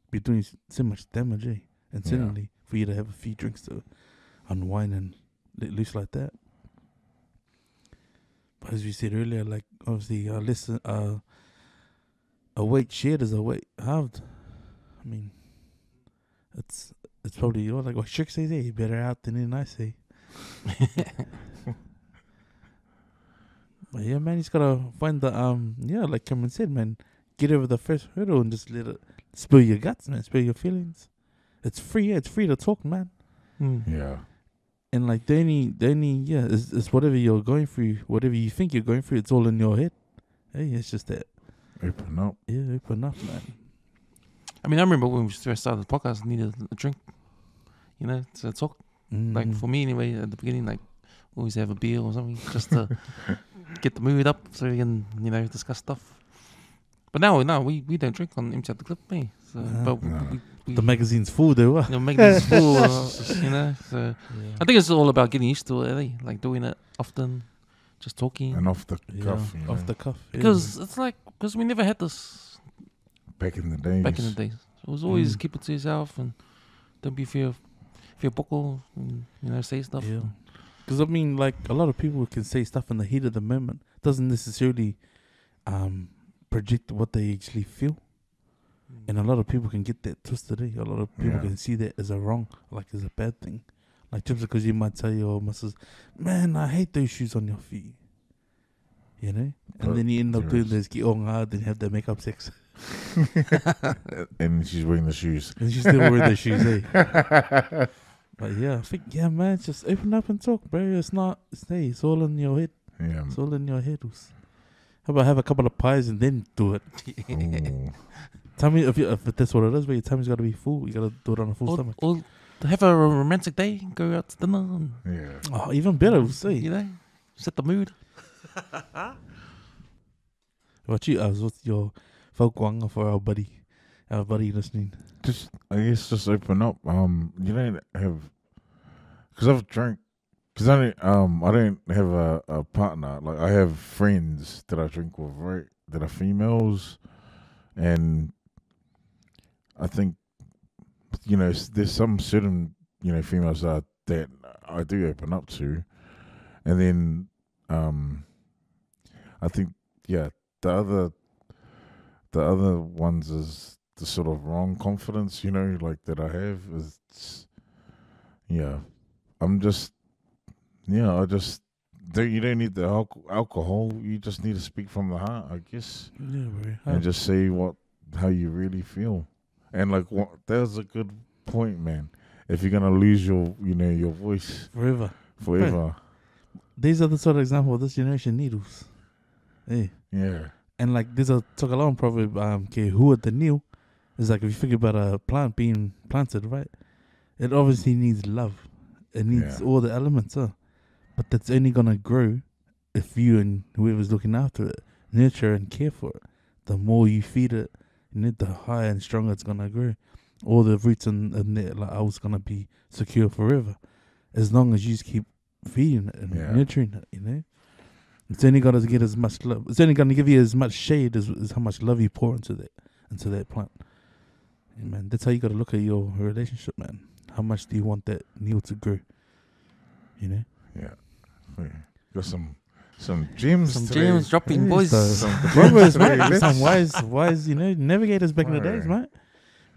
be doing so much damage, eh? And suddenly for you to have a few drinks to unwind and let loose like that. But as we said earlier, like obviously, a weight shared is a weight halved. I mean, it's probably like what Strick says, hey, better out than in, I say. But yeah, man, he's gotta find the like Cameron said, man, get over the first hurdle and just let it spill your guts, man, spill your feelings. It's free, it's free to talk, man. Yeah. And like the only it's whatever you're going through, whatever you think you're going through, it's all in your head. Hey, it's just that. Open up. Yeah, open up, man. I mean, I remember when we first started the podcast, I needed a drink, to talk. Like for me anyway, at the beginning, like always have a beer or something just to get the mood up so we can, discuss stuff. But now we don't drink on Imchat the Clip, me. So, but we the magazine's full though. magazine's full, So yeah. I think it's all about getting used to it, like doing it often, just talking. And off the cuff, off the cuff. Because it's like, because we never had this back in the days. It was always keep it to yourself and don't be fear buckle and, say stuff. Yeah. Because I mean, like a lot of people can say stuff in the heat of the moment. Doesn't necessarily project what they actually feel. And a lot of people can get that twisted. A lot of people can see that as a wrong, like as a bad thing. Like just because you might tell your missus, man, I hate those shoes on your feet. And then you end up doing this get on hard and have the makeup sex. And she's wearing the shoes. And she's still wearing the shoes, eh? But yeah, I think, man, just open up and talk, bro. It's all in your head. Yeah. It's all in your head. How about have a couple of pies and then do it? Tell me if that's what it is, but your tummy's got to be full. You got to do it on a full stomach. Or have a romantic day, go out to dinner. And, Oh, even better, we'll see. Set the mood. What about you, what's your Falkwang for our buddy listening? I guess just open up. You don't have, because I've drank, because I don't have a partner. Like I have friends that I drink with, right? That are females, and I think there's some certain females that I do open up to, and then I think the other ones is the sort of wrong confidence, like that I have is, I'm just, I just, you don't need the alcohol, you just need to speak from the heart, I guess. Yeah, bro. And just say how you really feel. And like, that was a good point, man. If you're going to lose your voice. Forever. Bro, these are the sort of example of this generation needles. Hey. Yeah. And like there's a Tagalong proverb, who at the new is like if you think about a plant being planted, right? It obviously needs love. It needs all the elements, but that's only gonna grow if you and whoever's looking after it nurture and care for it. The more you feed it, the higher and stronger it's gonna grow. All the roots and I was gonna be secure forever, as long as you just keep feeding it and nurturing it. It's only gonna get as much love. It's only gonna give you as much shade as how much love you pour into that plant. And man, that's how you gotta look at your relationship, man. How much do you want that needle to grow? Yeah. Got some gems. Some gems dropping, boys. Some brothers, mate. Some wise, navigators back in the days, mate.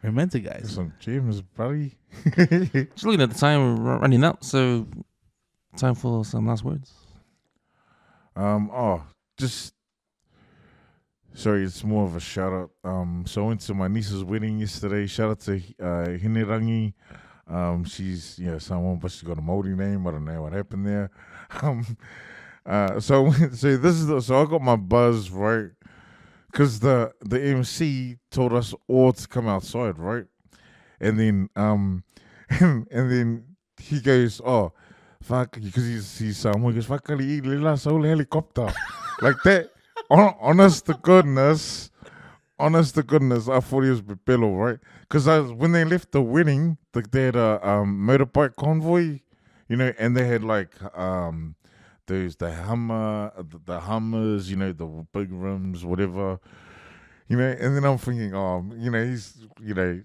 Romantic guys. Some gems, buddy. Just looking at the time running out, so time for some last words. Sorry, it's more of a shout out. So I went to my niece's wedding yesterday. Shout out to Hinerangi. She's someone, but she's got a Māori name. I don't know what happened there. So I got my buzz right. because the MC told us all to come outside, right? And then and then he goes, oh, fuck, because he's he goes, fuck, he lila soul helicopter, like that. Honest to goodness, I thought he was Bepelo, right? Because when they left the wedding, they had a motorbike convoy, and they had like there's the Hummers, the big rims, whatever, and then I'm thinking, he's, like,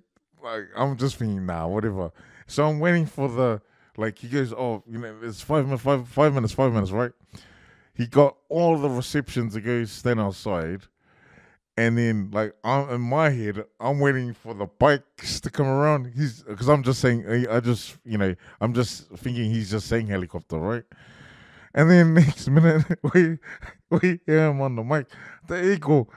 I'm just thinking, nah, whatever. So I'm waiting for he goes, oh, it's 5 minutes, right? He got all the receptions to go stand outside. And then, like, I'm in my head, I'm waiting for the bikes to come around. Because I'm just saying, I'm just thinking he's just saying helicopter, right? And then next minute, we hear him on the mic. The eagle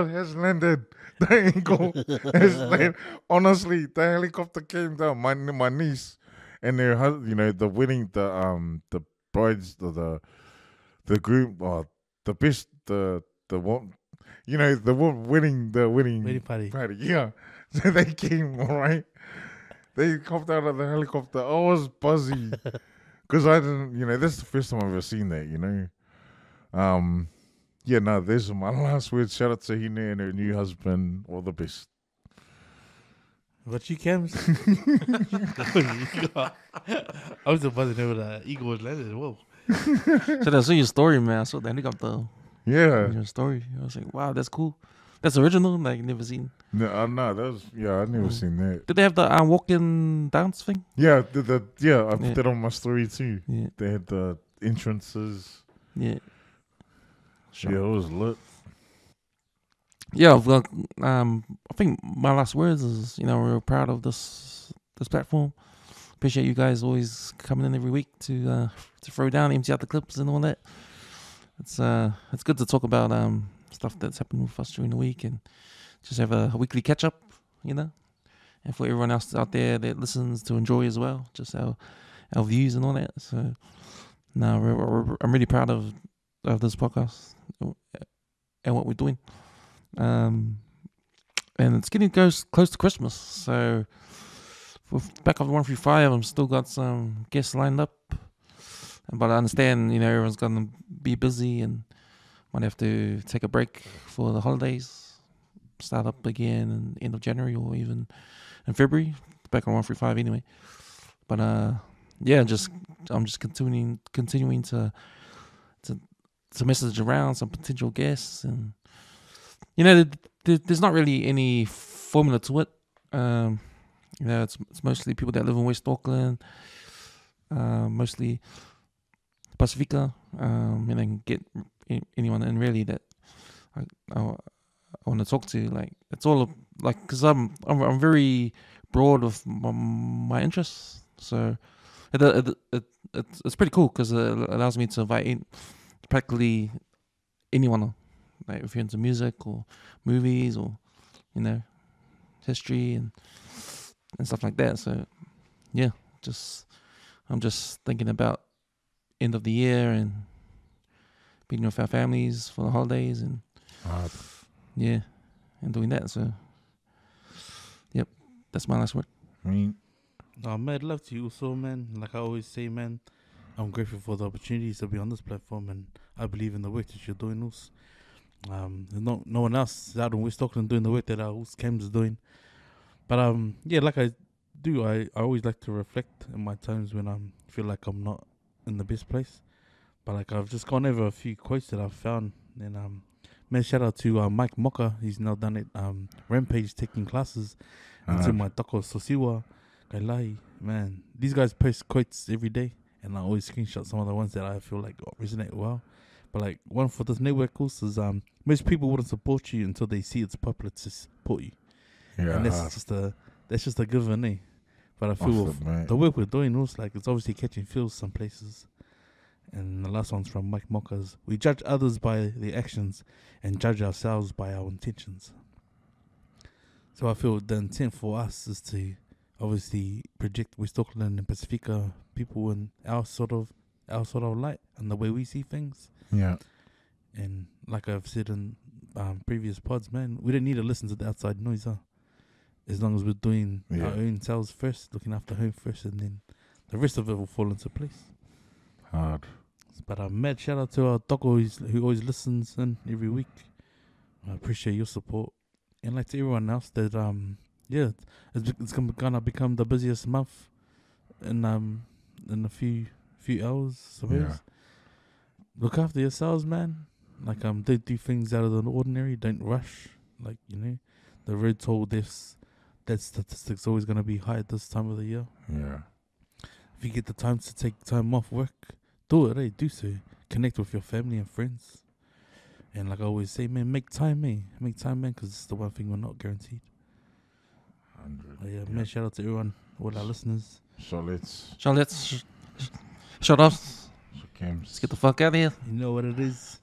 has landed. The eagle has landed. Honestly, the helicopter came down. My niece and their husband, the wedding, the brides, the groom, the best, the one. The wedding party. Yeah. So they came, right? They hopped out of the helicopter. I was buzzy. Because I didn't, this is the first time I've ever seen that, Yeah, no, there's my last word. Shout out to Hine and her new husband. All the best. What you cams? I was just buzzing over the eagle was landed. Whoa. So I saw your story, man. I saw the helicopter. Yeah. Your story. I was like, wow, that's cool. That's original. Like, never seen. No, that was, I never seen that. Did they have the walk-in dance thing? Yeah, I put that on my story too. Yeah. They had the entrances. Yeah. Sure. Yeah, it was lit. Yeah, well, I think my last words is, we're proud of this platform. Appreciate you guys always coming in every week to throw down, empty out the clips and all that. It's good to talk about stuff that's happened with us during the week and just have a weekly catch up, and for everyone else out there that listens to enjoy as well, just our views and all that. So, no, I'm really proud of this podcast and what we're doing. And it's getting close to Christmas, so back of 135, I'm still got some guests lined up. But I understand, everyone's gonna be busy and might have to take a break for the holidays. Start up again in end of January or even in February. Back on 135 anyway. But I'm just continuing to message around some potential guests, and there's not really any formula to it. It's mostly people that live in West Auckland, mostly Pacifica, and then get anyone in really that I want to talk to. Like, it's all like, because I'm very broad with my interests, so it's pretty cool because it allows me to invite in practically anyone, like if you're into music or movies or history and stuff like that. So yeah, I'm just thinking about end of the year and being with our families for the holidays and and doing that. So yep, that's my last word. Mad love to you also, man. Like I always say, man, I'm grateful for the opportunities to be on this platform, and I believe in the work that you're doing, Us. There's no one else out in West Auckland doing the work that our Cams is doing. But like I do, I always like to reflect in my times when I feel like I'm not in the best place. But like I've just gone over a few quotes that I've found, and man, shout out to Mike Moka. He's now done it. Rampage taking classes, and to my Toko Sosiwa, Kailai. Man, these guys post quotes every day, and I always screenshot some of the ones that I feel like resonate well. But like one for this network course is most people wouldn't support you until they see it's popular to support you. Yeah, and that's just a given, eh? But I feel the work we're doing also, like, it's obviously catching feels some places. And the last one's from Mike Mockers. We judge others by their actions and judge ourselves by our intentions. So I feel the intent for us is to obviously project West Auckland and Pacifica people in our sort of light and the way we see things. Yeah. And like I've said in previous pods, man, we don't need to listen to the outside noise, huh? As long as we're doing our own selves first, looking after home first, and then the rest of it will fall into place. Hard. But mad shout out to our doggo who always listens in every week. I appreciate your support. And like to everyone else that it's gonna become the busiest month in a few hours, I suppose. Yeah. Look after yourselves, man. Like don't do things out of the ordinary. Don't rush. Like, the road toll deaths, that statistic's always gonna be high at this time of the year. Yeah. If you get the time to take time off work, do it, do so. Connect with your family and friends. And like I always say, man, make time, man, because it's the one thing we're not guaranteed. 100. Man, shout out to everyone, all our listeners. Charlotte's. Shut up. Camps. Let's get the fuck out of here. You know what it is.